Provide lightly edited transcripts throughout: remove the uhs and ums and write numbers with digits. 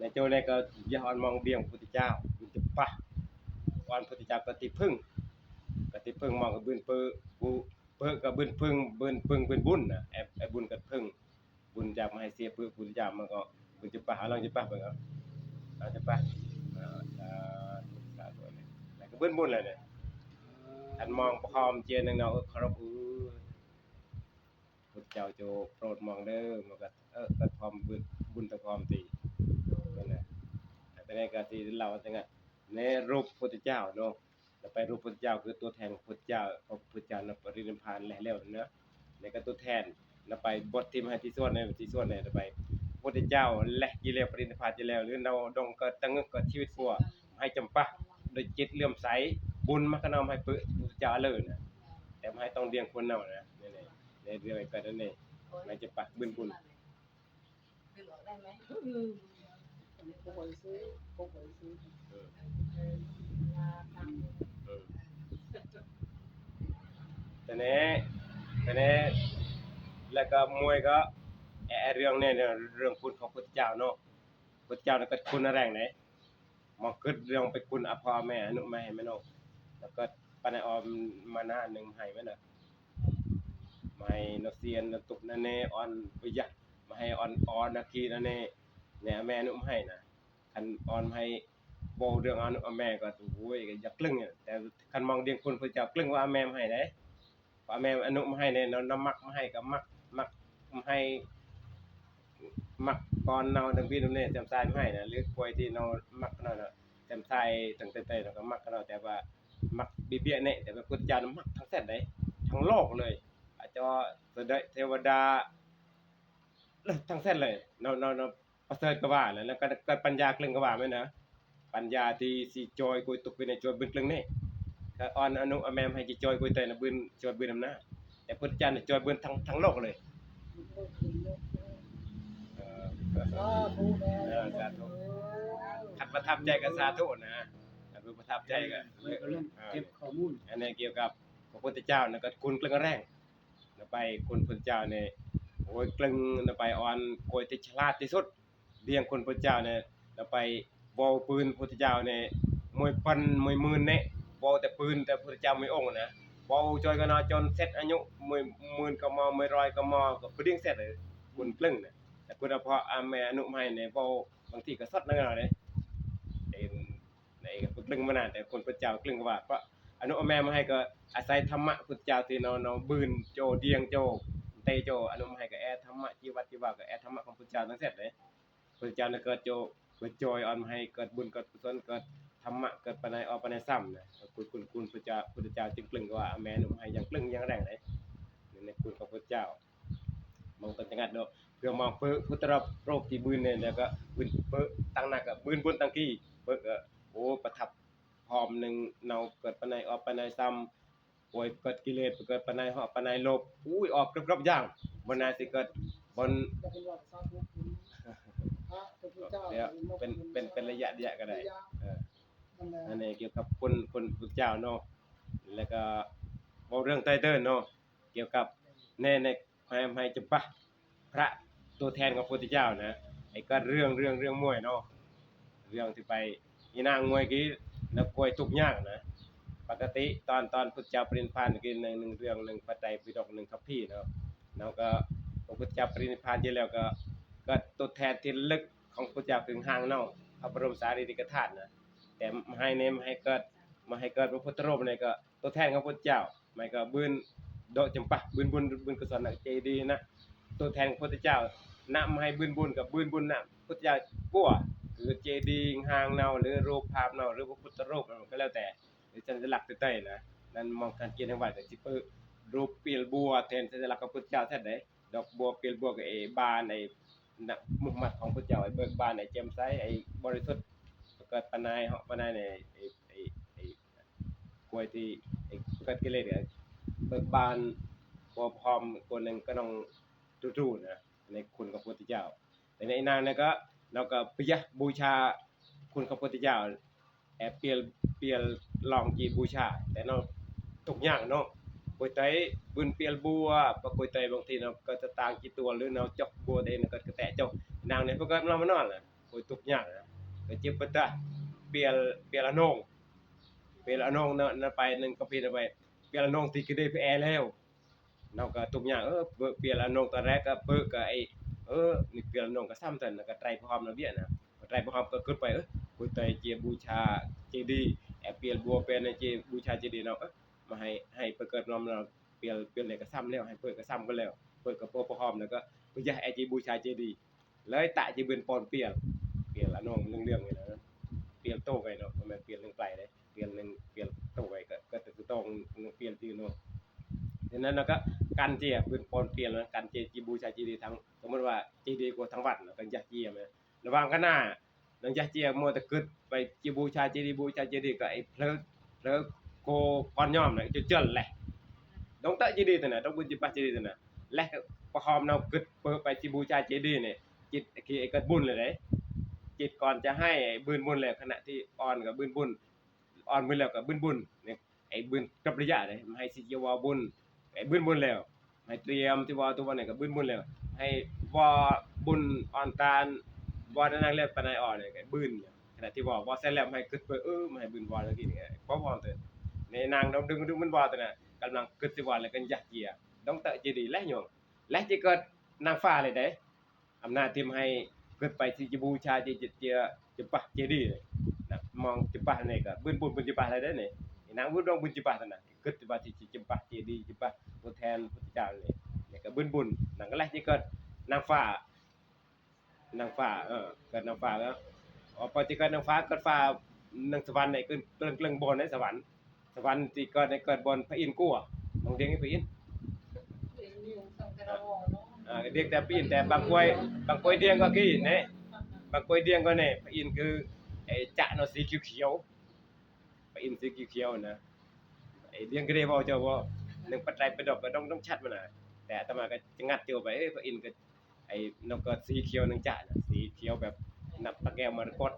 ในโจในก็ยอนมองเบียงพุทธเจ้าบุญจะปะวันพุทธเจ้าก็ติพึ่งมองก็บืนเปอกูเปอก็บืนพึ่งบืนบุญน่ะไอ้บุญก็พึ่งบุญจากมาให้เสียเปอพุทธเจ้ามันก็บุญจะปะลองจะปะเบิ่งเอาลองจะปะสาธุเลยแล้วก็บืนบุญเลยเนี่ยอันมองพร้อมเจนนึงเนาะเคารพพุทธเจ้าโจโปรดมองเด้อมันก็ก็พร้อมบุญตะพร้อมตีนั่นแหละแต่ในก็ที่เราจังอ่ะในรูปพุทธเจ้าเนาะแล้วไปรูปพุทธเจ้าคือตัวแทนพุทธเจ้าพระพุทธเจ้านปรินิพพานแล้วเนาะในก็ตัวแทนแล้วไปบทที่มาที่ส่วนในไปพุทธเจ้าและกิเลสปรินิพพานจะแล้วหรือเราดงก็ตั้งก็ชีวิตพัวให้จำปะโดยจิตเลื่อมใสบุญมากนำให้พุทธเจ้าเลยนะแต่ไม่ให้ต้องเลี้ยงคนเนานะในเรื่องไอ้ก็นั่นเองไม่จะปักบุญดึงออกได้ไหมปกติซื้อแต่เนี้แล้วก็มวยก็เรื่องเนี่ยเรื่องคุณของพุทธเจ้าเนาะพุทธเจ้านั่นก็คุณอะไรไหนมาเกิดเรื่องไปคุณอภอแม่อนุมาให้แม่เนาะแล้วก็ปานออมมาหน้านึงให้แม่น่ะไม่นเซียนนตุกนั่นแน่ออนวิยะมาให้ออนนาคีนั่นแน่เนี่ยแม่อนุมาให้น่ะคันออนให้บ่เรื่องอนุแม่ก็โอ้ยก็อยากกลึ้งแต่คันมองเดียงคุณพุทธเจ้ากลึ้งว่าแม่มาให้ได้ว่าแม่อนุมาให้เนี่ยนำมักมาให้ก็มักมาให้มักก่อนเนาทั้งพี่ทั้งนี่จำทรายมาให้น่ะหรือป่วยที่เนามักเนาะจำทรายตั้งแต่ๆเนาะก็มักเนาะแต่ว่ามักบิเบี้ยเนี่ยแต่ว่าพุทธเจ้ามักทั้งแท้ได้ทั้งโลกเลยอาจจะเทวดาทั้งเส้นเลยเราประเสริฐก็ว่าแล้วก็เกิดปัญญาคลึงก็ว่าแม่นนะปัญญาที่สิจอยกุยตกไปในจอยบึนคลึงนี่ก็อ่อนอนุอแมมให้จิจอยกุยแต่นะบึนจอยบึนนำหน้าแต่พุทธเจ้านี่จอยบึนทั้งโลกเลยสาธุขัดประทับใจกับสาธุนะขัดประทับใจก็เริ่มเก็บข้อมูลอันนี้เกี่ยวกับพระพุทธเจ้านะก็คุณคลึงแรงไปคุณพุทธเจ้านี่โอ้ยกลึงไปอ่อนโกยที่ฉลาดที่สุดเรียงคนพุทธเจ้าเนี่ยแล้วไปเว้าปืนพุทธเจ้าเนี่ยมวยปันมวยหมื่นเนี่ยเว้าแต่ปืนแต่พุทธเจ้าไม่องค์นะเว้าจอยกันเนาะจนเสร็จอายุมวยหมื่นก็มอมวยร้อยก็มอก็ปดิ้งเสร็จเลยคุณกลึงน่ะแต่คุณพอแม่อนุให้เนี่ยเว้าบางทีก็สดนั่นน่ะเด้ในกลึงมานานแต่คนพุทธเจ้ากลึงก็ว่าเพราะอนุแม่มาให้ก็อาศัยธรรมะพุทธเจ้าที่เนาบืนโจเดียงโจเตโจอนุมาให้ก็ธรรมะจีวัตจีวาก็ธรรมะของพุทธเจ้าทั้งเสร็จเลยพุทธเจ้าเกิดโจเกิดจอยออนมาให้เกิดบุญเกิดกุศลเกิดธรรมะเกิดปนัยออกปนัยซ้ำนะคุณพุทธเจ้าจึงกลึงว่าแม่อนุมาให้ยังกลึงยังแรงเลยในคุณของพุทธเจ้ามองกันจังงัดเนาะเพื่อมองเพื่อพุทธโรคที่บืนเนี่ยแล้วก็บืนเพื่อตั้งหนักก็บืนบุญตั้งกี้เพื่อก็โอ้ประทับพร้อมนึงเนาเกิดปนัยออกปนัยซ้ำป่วยเกิดกิเลสเกิดปนัยเหาะปนัยโลภอุ้ยออกกรอบๆอย่างบนนาสิเกิดบนเดี๋ยวเป็นระยะก็ได้อันนี้เกี่ยวกับคนพุทธเจ้าเนาะแล้วก็บ่เรื่องไตเติ้ลเนาะเกี่ยวกับในให้จำปะพระตัวแทนของพุทธเจ้านะไอ้ก็เรื่องมวยเนาะเรื่องที่ไปอีนางมวยกี้แล้วป่วยทุกข์ยากนะปกติตอนพุทธเจ้าปรินิพพานกินหนึ่งเรื่องหนึ่งพระไตรปิฎกหนึ่งคัมภีร์เนาะแล้วก็พระพุทธเจ้าปรินิพพานไปแล้วก็ตัวแทนที่ลึกของพุทธเจ้าถึงห่างเนาะพระบรมสารีริกธาตุนะแต่มาให้เกิดพระพุทธรูปนี่ก็ตัวแทนของพุทธเจ้าไม่ก็บืนโดจำปะบืนบุญกุศลเจดีย์นะตัวแทนของพุทธเจ้านำให้บืนบุญกับบืนบุญน่ะพุทธเจ้ากั่วคือเจดีย์ห่างเนาหรือรูปภาพเนาหรือพระพุทธรูปก็แล้วแต่หรือสัญลักษณ์ใต้ๆนะนั่นมองการเกียรติทั้งว่าแต่สิเปิ้รูปเปียลบัวแทนสัญลักษณ์ของพุทธเจ้าแท้ใดดอกบัวเปียลบัวก็บานไอ้นะมุขมัดของพุทธเจ้าไอ้เบิกบานไอ้แจ่มใสไอ้บริสุทธิ์เกิดปานายเหาะปานายในไอ้กล้วยที่ไอ้เกิดกิเลสเบิกบานบ่พร้อมคนนึงก็ต้องจู่ๆนะในคุณของพุทธเจ้าแต่ในนางเนี่ยก็เราก็ปิยะบูชาคุณของพุทธเจ้าเปลี่ยนลองจีบูชาแต่เนาะทุกอย่างเนาะกล้วยไตบุญเปลี่ยนบัวปกล้วยไตบางทีเนาะก็จะต่างกี่ตัวหรือเนาะจกบัวได้เนาะก็แตะจกนางเนี่ยพวกก็เรามานอนน่ะ ป่วยทุกข์ยากนะก็เจ็บปะตะเปียละนองเปียละนองนั่นไปนึงก็พี่ไปเปียละนองที่ก็ได้ไปแอแล้วเราก็ทุกข์ยากเปียละนองตอนแรกก็เปิ้ก็ไอ้นี่เปียละนองก็ซ้ำกันก็ไตรพร้อมนะเบี้ยนะไตรพร้อมก็ขึ้นไปกูไตรเจบูชาเจดีย์แอเปียบัวเป็นเจบูชาเจดีย์เนาะมาให้เปิดเกิดนอมเราเปียเลยก็ซ้ำแล้วให้เปิดก็ซ้ำกันแล้วเปิดก็พร้อมแล้วก็เพื่อจะให้เจบูชาเจดีย์เลยตะจะเป็นปอนเปียละน้องเรื่องนี่นะเปียโตไว้เนาะมันเปียเรื่องไกลเด้เปียนึงเปียโตไว้ก็คือต้องเปียที่เนาะดังนั้นเราก็กันเจียเป็นปอนเปียแล้วกันเจจีบูชาเจดีย์ทั้งสมมุติว่าเจดีย์กว่าทั้งวัดก็ยักเจียมระวังกันหน้าหลังจากเจียมัวแต่กึดไปจีบูชาเจดีย์ก็ไอ้เพลโกก่อนย่อมน่ะจะเจริญแหละต้องตะเจดีย์ตัวน่ะต้องบุญจิปะเจดีย์ตัวน่ะและประคอมเรากึดเปิดไปจีบูชาเจดีย์นี่จิตคือไอ้เกิดบุญเลยเด้จิตก่อนจะให้บืนบุญแล้วขณะที่อ่อนกับบืนบุญอ่อนมือแล้วกับบืนบุญนี่ไอ้บืนกับระยะเด้ให้สิจะว่าบุญไอ้บืนบุญแล้วให้เตรียมที่ว่าตัวนี้ก็บืนบุญแล้วให้ว่าบุญอ่อนตาลว่านั่นแล้วปานใดอ่อนนี่ก็บืนขณะที่ว่าเสร็จแล้วให้กึดเปิดมาให้บืนว่าแล้วกินนี่พอๆเถิดในนางดึงมันว่าตัวน่ะกำลังกึดสิว่าแล้วกันยักเกียต้องเตะเจดีย์และโยมและจะเกิดนางฟ้าเลยเด้อำนาจที่ให้เกิดไปที่จะบูชาจะปะเจดีย์นะมองจะปะนี่ก็บุญจะปะอะไรได้นี่นางบุญบุญจะปะนั่นน่ะเกิดว่าที่จะปะเจดีย์จะปะตัวแทนพระเจ้านี่ก็บุญนั่นก็แลจะเกิดนางฟ้าเกิดนางฟ้าแล้วพอจะเกิดนางฟ้าเกิดฟ้านางสวรรค์นี่เกินบนในสวรรค์ที่เกิดบนพระอินทร์กู้มองเด้งให้พระอินทร์เรียกแต่พระอินทร์แต่บางกวยเดียงก็กี้เนี่ยบางกวยเดียงก็เนี่ยพระอินทร์คือไอ้จะเนาะสีเขียวพระอินทร์สีเขียวนะไอ้เดียงก็ได้บอกเจ้าว่านึงปัจจัยประดอกก็ต้องชัดมันน่ะแต่อาตมาก็จะงัดเจ้าไปพระอินทร์ก็ไอ้นกก็สีเขียวนึงจะน่ะสีเขียวแบบนับตะแก้วมรกต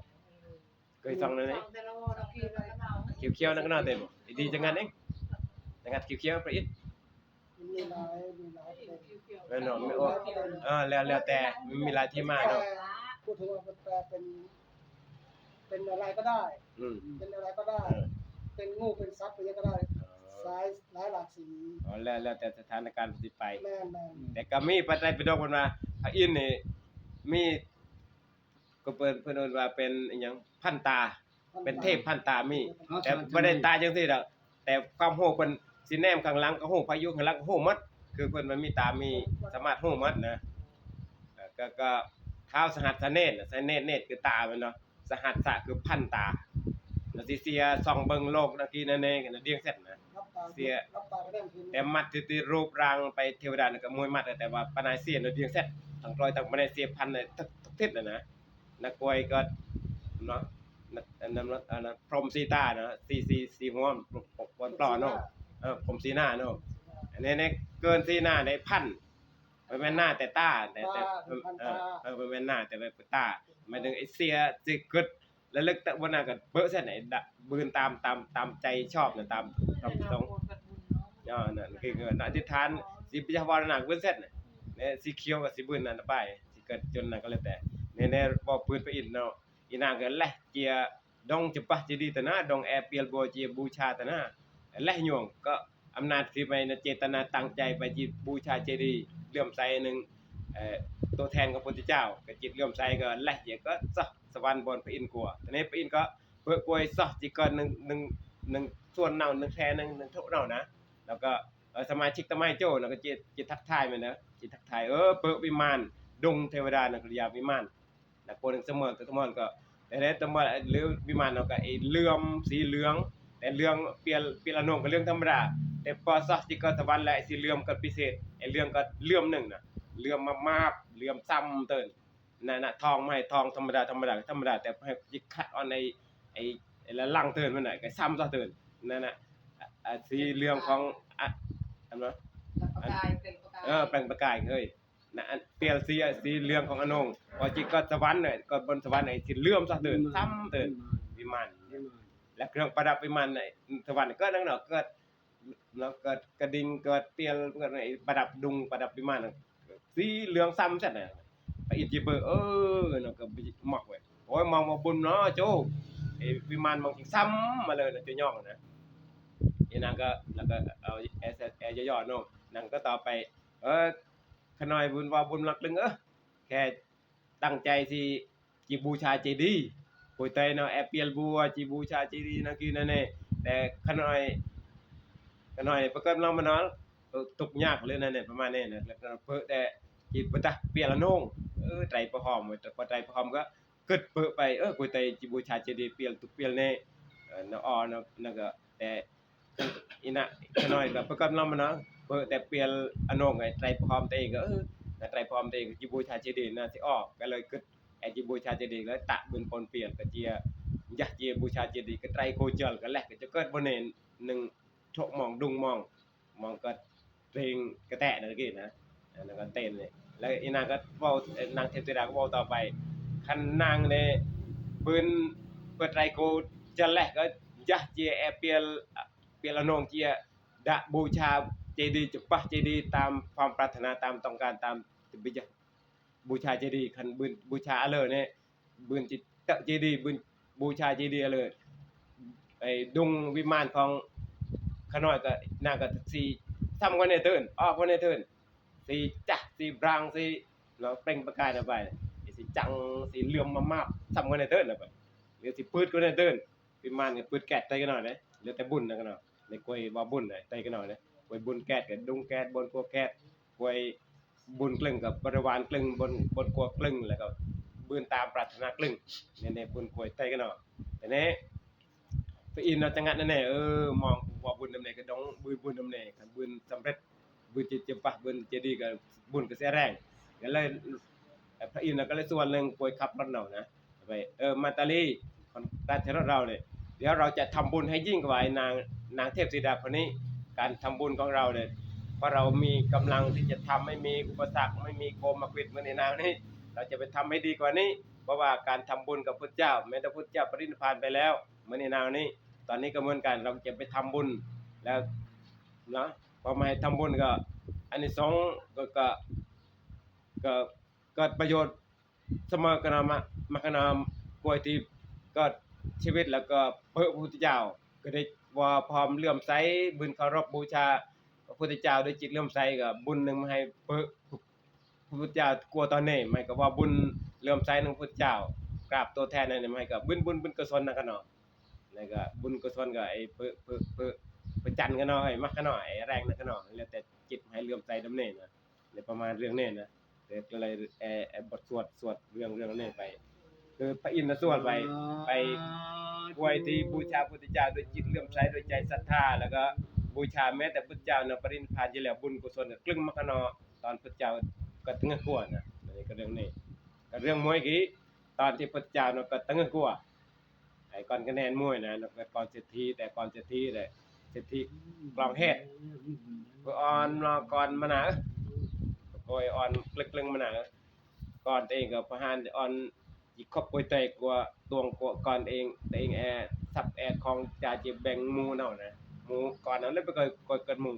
เคยฟังนั่นนี่เขียวๆนั่นก็น่าเต็มดีจังงั้นเองจังงัดเขียวๆพระอินทร์มีหลายแล้วเนาะแล้วแต่มันมีหลายที่มาเนาะ พูดถึงว่าแปลเป็นอะไรก็ได้เป็นอะไรก็ได้เป็นงูเป็นซับอะไรก็ได้สายหลายหลากสีแล้วแต่สถานการณ์สิไปแม่นแต่ก็มีปัจจัยประดอกมันว่าพระอินทร์นี่มีก็เพิ่นว่าเป็นอีหยังพันตาเป็นเทพพันตามีแต่บ่ได้ตาจังซี่ดอกแต่ความรู้เพิ่นสิแนมข้างหลังก็รู้พายุข้างหลังก็รู้หมดคือเพิ่นมันมีตามีสามารถรู้หมดนะก็ท้าวสหัสเนตรเนตรคือตามันเนาะสหัสสะคือพันตาแล้วสิเสียส่องเบิ่งโลกนักกี้นั่นเองเดียงเสร็จนะเสียแต่มัดที่รูปร่างไปเทวดาก็มวยมัดแต่ว่าปานายเสียเดียงเสร็จทั้งร้อยทั้งปานายเสียพันทุกทิศนะนักกวยก็เนาะนั้นพรหมสีตาเนาะสีหัวปนปลอเนาะพรหมสีหน้าเนาะอันนี้เกินสีหน้าได้พันมันเป็นหน้าแต่ตาแต่มันเป็นหน้าแต่เป็นตาหมายถึงไอ้เสียสิกึดแล้วลึกแต่วันนั้นก็เบ้อเส้นไหนบืนตามใจชอบน่ะตามประสงค์นั่นคืออธิษฐานสิพิจารณาเบิ่นเส้นน่ะเนี่ยสีเขียวกับสีบืนนั่นไปสิเกิดจนนั่นก็แล้วแต่เนี่ยบ่ปืนไปอินเนาะอีนางก็แลเจียดงจะปะจะดีตนะดงแอเปียลโบเจียบูชาตนะแลหยวงก็อำนาจที่ไปเจตนาตั้งใจไปจิบูชาเจดีย์เลื่อมใสนึงตัวแทนของพระพุทธเจ้าก็จิตเลื่อมใสก็แลเจียก็สวรรค์บนพระอินทร์กลัวทีนี้พระอินทร์ก็เปิดกวยจิก็นึงส่วนเน่านึงแท้นึงทุกเน่านะแล้วก็สมาชิกตะไมโจ้แล้วก็จิตทักทายมันนะจิตทักทายเปิดวิมานดงเทวดานักริยาวิมานนักโกนึงเสมอก็แต่ในตะมอนหรือวิมานเราก็ไอ้เหลื่อมสีเหลืองแต่เรื่องเปลี่ยนอนงก็เรื่องธรรมดาแต่พอสักจิก็สวรรค์และสีเหลื่อมก็พิเศษไอ้เรื่องก็เหลื่อมนึงน่ะเหลื่อมมากๆเหลื่อมซ้ำเติ้นนั่นน่ะทองไม่ทองธรรมดาแต่ให้จิคัดเอาในไอ้ละลังเติ้นมันน่ะก็ซ้ำซะเติ้นนั่นน่ะสีเหลืองของอันว่าแปลงประกายเฮ้ยนะเปลี่ยนสีเหลืองของอนงพอจิก็สวรรค์น่ะก็บนสวรรค์ไอ้สิเหลื่อมซะเติ้นซ้ำเติ้นวิมานและเครื่องประดับวิมานในสวรรค์ก็นั่นเนาะเกิดกระดิ่งเกิดเปลี่ยนเกิดไอ้ประดับดุงประดับวิมานสีเหลืองซ้ำซั่นน่ะไปอิจิเบอร์เนาะก็เหมาะเว้ย มองมาบุญเนาะโจไอ้วิมานมองซ้ำมาเลยนะจะย่องนะไอ้นางก็แล้วก็เอาแอร์ย่อๆเนาะนางก็ต่อไปขน้อยบุญว่าบุญหลักลึงแค่ตั้งใจสิจีบูชาเจดีย์ปุยเตยเนาะแอเปียลบัวจีบูชาเจดีย์นั่นคือนั่นแน่แต่ขน้อยประกันเรามาเนาะตกยากเลยนั่นแหละประมาณนี้นะแล้วก็เพิ่นแต่จีบ่ตะเปียละนงไตรประหอมแต่พอไตรประหอมก็กึดเปิ้ไปปุยเตยจีบูชาเจดีย์เปียลตุกเปียลแน่เนาะเนาะนั่นก็แต่อีน่ะขน้อยก็ประกันเรามาเนาะเปิ้แต่เปียลอนงไอ้ไตรประหอมตัวเองก็ไตรประหอมตัวเองจีบูชาเจดีย์น่ะสิออกก็เลยกึดไอ้จีบูชาเจดีย์แล้วตะบุญปนเปลี่ยนก็เจียยะเจียบูชาเจดีย์ก็ไตรโคจรก็แลกก็จะเกิดบ่แน่นึงโชมองดุงมองก็เพลงกระแตะนั่นกี้นะแล้วก็เต้นเลยแล้วอีนางก็เว้านางเทพธิดาก็เว้าต่อไปคันนางเนี่ยปืนเปิดไตรโคจะแลกก็ยะเจียแอเปียลอนงเจียดะบูชาเจดีย์จะปะเจดีย์ตามความปรารถนาตามต้องการตามบิจบูชาเจดีย์คันบุญบูชาเลยเนี่ยบุญจิตเจดีย์บุญบูชาเจดีย์เลยไอ้ดุงวิมานของขน้อยก็นางก็สิทำกันในเทินออกกันในเทินสิจักสิบรางสิเนาะเปล่งประกายออกไปสิจังสิเหลื่อมมากๆทำกันในเทินออกไปหรือสิปืดกันในเทินวิมานก็ปืดแก๊สใส่กันหน่อยเด้เหลือแต่บุญนะกันเนาะในกวยบ่บุญใส่กันหน่อยเด้กวยบุญแก๊สกับดุงแก๊สบนกัวแก๊สกวยบุญกลึงกับบริวารกลึงบนกัวกลึงแล้วก็บุญตามปรารถนากลึงในบุญกวยใส่กันเนาะแต่นี้ไปอินเราจังงัดนั่นแหละมองว่าบุญนำแน่ก็ต้องบุญนำแน่คันบุญสำเร็จบุญจิตปะบุญเจดีย์ก็บุญก็เสียแรงก็เลยพระอินทร์ก็เลยส่วนหนึงป่วยขับรถเรานะไปมาตาลีคนราชรถเราเนี่ยเดี๋ยวเราจะทำบุญให้ยิ่งกว่านางเทพธิดาคนนี้การทำบุญของเราเนี่ยเพราะเรามีกำลังที่จะทำไม่มีอุปสรรคไม่มีโกมวิดเหมือนในนางนี้เราจะไปทำให้ดีกว่านี้เพราะว่าการทำบุญกับพุทธเจ้าแม้แต่พุทธเจ้าปรินิพพานไปแล้วเหมือนในนางนี้ตอนนี้ก็เหมือนกันเราจะไปทำบุญแล้วนะพอมาให้ทำบุญก็อันนี้2ก็เกิดประโยชน์เสมอกันมากนป่วยที่ก็ชีวิตแล้วก็พระพุทธเจ้าก็ได้ว่าพร้อมเลื่อมใสบุญเคารพบูชาพระพุทธเจ้าด้วยจิตเลื่อมใสก็บุญนึงมาให้พระพุทธเจ้ากลัวตอนนี้หมายก็ว่าบุญเลื่อมใสนึงพระพุทธเจ้ากราบตัวแทนนั่นหมายก็บุญกุศลนะกันเนาะแล้วก็บุญกุศลก็ไอ้เจันกันเนาะไอ้มักกันเนาะไอ้แรงนะกันเนาะแล้วแต่จิตให้เลื่อมใสดำเนินนะในประมาณเรื่องนี้นะก็เลยบทสวดเรื่องนี้ไปคือพระอินทร์สวดไปบวยที่บูชาพุทธเจ้าด้วยจิตเลื่อมใสด้วยใจศรัทธาแล้วก็บูชาแม้แต่พุทธเจ้าเนาะปรินิพพานอยู่แล้วบุญกุศลก็กลึงมักกันเนาะตอนพุทธเจ้าก็ตึงกลัวนะนี่ก็เรื่องนี้ก็เรื่องมวยกี้ตอนที่พุทธเจ้าเนาะก็ตึงกลัวไอ้ก่อนคะแนนมวยนะก่อนเศรษฐีแต่ก่อนเศรษฐีเลยเศรษฐีกลองเฮ็ดก็อ่อนก่อนมานะโอยอ่อนกลึงมานะก่อนเองก็ประหารอ่อนอีกครอบป่วยใจกลัวตวงกลัวก่อนเองแต่เองซับของจ่าเจ็บแบ่งหมู่เนาะนะหมู่ก่อนนั้นเลยไปเกิดหมู่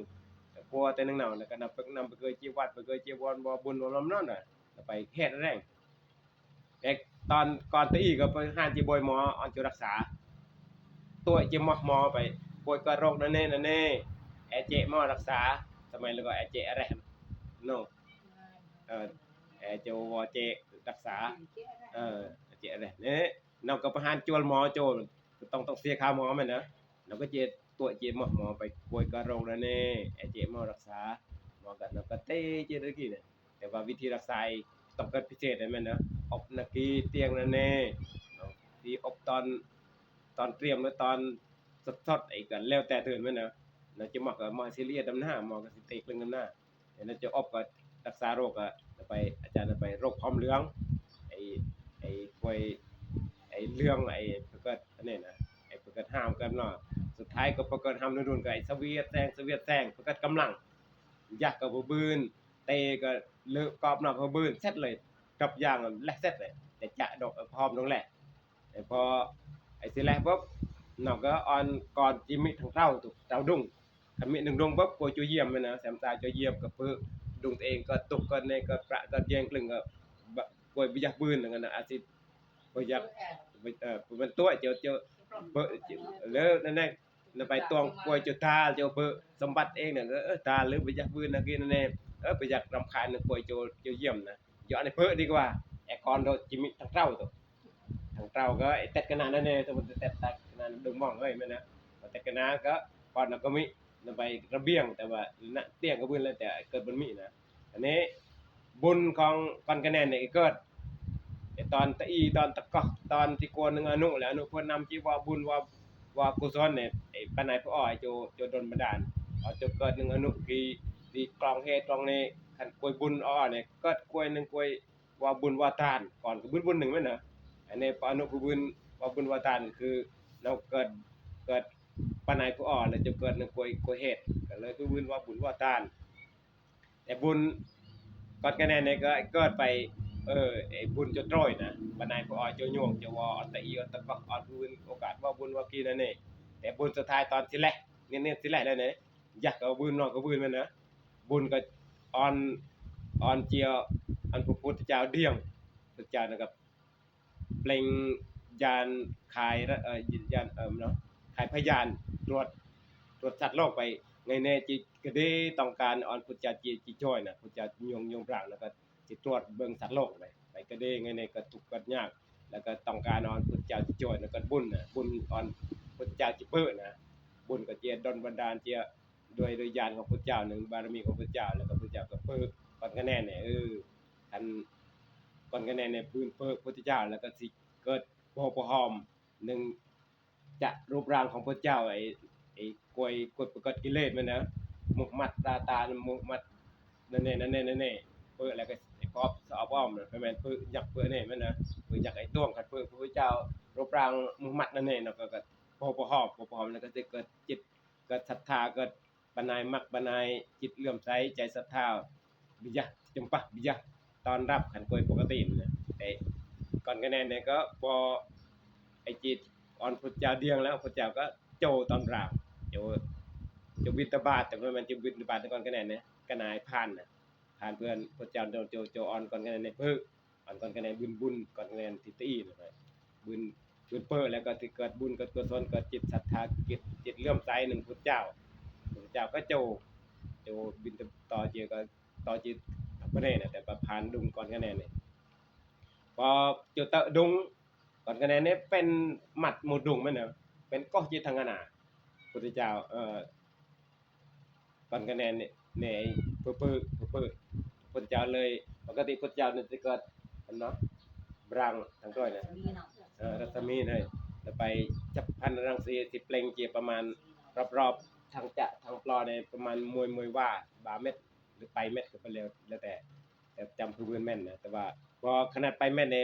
กลัวแต่นึงเนาะแล้วก็นำไปเกิดจีวัดไปเกิดจีวรบ่บุญบ่ลมนั่นน่ะไปเฮ็ดแรงแต่ตอนก่อนตะอีก็ไปหาจีบอยหมออ่อนจะรักษาตัวจีหมอไปป่วยก็โรคนั่นแน่แอเจหมอรักษาสมัยแล้วก็แอเจอะไรเนาะแอเจวเจรักษาเจอะไรเนี่ยเราก็ประหารจวลหมอโจต้องเสียค่าหมอมันนะเราก็เจตัวเจหมอไปป่วยก็โรคนั่นแน่แอเจหมอรักษาหมอก็เราก็เตเจตะกี้เนี่ยแต่ว่าวิธีรักษาต้องเกิดพิเศษได้มั้ยนะอบนากีเตียงนั่นแน่ที่อบตอนเตรียมแล้วตอนสดๆไอ้กันแล้วแต่เถิดมั้ยนะเราจะหมอก็หมอซีเรียสดำหน้าหมอก็สิเตกเรื่องดำหน้าแล้วจะอบก็รักษาโรคอ่ะไปอาจารย์ไปโรคพร้อมเหลืองไอ้ป่วยไอ้เรื่องไอ้ประเกิดอันนี้นะไอ้ประเกิดห้ามกันเนาะสุดท้ายก็ประเกิดห้ามรุ่นก็ไอ้สวีทแซงประเกิดกำลังยักษ์ก็บ่บืนเตก็เลิกกอบนอกบ่บืนเสร็จเลยกับอย่างแลกเสร็จเลยแต่จะดอกพร้อมลงแหละแต่พอไอ้สิแลกปุ๊บนอกก็อ่อนก่อนจิมิทั้งเต้าตุเต้าดุ้งคันมี1ดวงปุ๊บก็จะเยี่ยมนะแซมตาจะเยี่ยมกับปื้อดุงตัวเองก็ตกกันในก็ประก็แย่งกลึงก็ป่วยบ่อยากบืนนั่นน่ะอาจสิบ่อยาก มันตัวเจียวเบอแล้วนั่นไปตวงป่วยเจ้าตาเจ้าเบอสมบัติเองเนี่ยตาหรือไปอยากบืนนะกินนั่นเองไปอยากรำคาญป่วยเจ้าเยี่ยมนะย้อนในเพ้อดีกว่าไอ้คอนโดจิมิทั้งเต้าตัวทั้งเต้าก็ไอ้เต็ดกันนั่นเองสมมุติเต็ดกันนั่นดึงมองเลยแม่นะเต็ดกันนั่นก็ก่อนก็มีไประเบียงแต่ว่าณเตียงก็บืนแล้วแต่เกิดบนมีนะอันนี้บุญของก่อนคะแนนเนี่ยเกิดตอนตะอีตอนตะกอกตอนที่โกนนึงอนุแล้วอนุเพิ่นนำจีว่าบุญว่ากุศลเนี่ยไอ้ปานไหนพระอ้อยโจดลบันดาลจะเกิดนึงอนุที่กลองเฮ็ดกลองนี้คันกล้วยบุญอ้อเนี่ยเกิดกล้วยนึงกล้วยว่าบุญว่าทานก่อนก็บุญนึงแม่นน่ะอันนี้ปานุบุญว่าบุญว่าทานคือเราเกิดปานไหนพระอ้อแล้วจะเกิดนึงกล้วยเฮ็ดก็เลยคือบุญว่าทานแต่บุญก่อนคะแนนเนี่ยก็เกิดไปไอ้บุญจะตร้อยนะปานายพอจะโยงจะว่าอัตอีอัตบักอัตบุญโอกาสว่าบุญว่ากีนั่นนี่แต่บุญสุดท้ายตอนสิแลเนี่ยสิแลแล้วเนี่ยอยากเอาบุญนอกก็บุญมันนะบุญก็ออนเจียวอันพระพุทธเจ้าเดียงพระเจ้านะครับเปล่งยานขายยานเนาะขายพยานตรวจสัตว์โลกไปในจิก็ได้ต้องการออนพุทธเจ้าจิจ้อยนะพุทธเจ้ายงปรางแล้วก็สิตรวจเบิ่งสัตว์โลกไปก็ได้ไงในก็ทุกข์ก็ยากแล้วก็ต้องการออนพุทธเจ้าจิจ้อยแล้วก็บุญออนพุทธเจ้าจิเปิ้นะบุญก็เจียดลบันดาลเจียโดยญาณของพุทธเจ้าหนึ่งบารมีของพุทธเจ้าแล้วก็พุทธเจ้าก็เปิ้ก่อนคะแนนเนี่ยอันก่อนคะแนนเนี่ยพื้นเปิ้พุทธเจ้าแล้วก็สิเกิดโพหอมหนึ่งจะรูปร่างของพุทธเจ้าไอ้กวยประกฏกิเลสมันนะมุกมัดตามุกมัดนั่นนี่เปิ้แล้วก็ไอ้พอบสอบอ้อมน่ะแม่นเปิ้อยากเปิ้นี่มันนะเปิ้อยากไอ้ต้วงคันเปิ้พระพุทธเจ้ารูปร่างมุกมัดนั่นนี่เนาะก็โพหอมแล้วก็สิเกิดจิตเกิดศรัทธาเกิดปานายมักปานายจิตเลื่อมใสใจศรัทธาบิยะจำปะบิยะตอนรับขันกวยปกตินะแต่ก่อนคะแนนเนี่ยก็พอไอ้จิตอ่อนพุทธเจ้าเดียงแล้วพุทธเจ้าก็โจตอนรามโจบิณฑบาตแต่มันจะบิณฑบาตก่อนคะแนนเนี่ยกนายผ่านเพื่อนพุทธเจ้าโจอ่อนก่อนคะแนนเนี่ยอ่อนก่อนคะแนนบุญก่อนคะแนนทิฏฐินะบุญเปิ้แล้วก็สิเกิดบุญเกิดกุศลเกิดจิตศรัทธาจิตเลื่อมใสหนึ่งพุทธเจ้าก็โจบิณฑต่อเจก็ต่อจิตบ่ได้นะแต่ผ่านดุงก่อนคะแนนเนี่ยพอโจตะดุงก่อนคะแนนเนี่ยเป็นหมัดหมู่ดุงแม่นน่ะเป็นก้อจิตทางอนาพุทธเจ้าก่อนคะแนนเนี่ยเปื้อพุทธเจ้าเลยปกติพุทธเจ้าเนี่ยสิเกิดเนาะบรังทั้งก้อยน่ะรัศมีเลยแล้วไปจับพันรังสีสิเปล่งเจียประมาณรอบๆทางจะทางปลอเนี่ยประมาณมวยว่าบาเม็ดหรือไปเม็ดก็ไปแล้วแต่จำพื้นแม่นนะแต่ว่าพอขนาดไปแม่นใน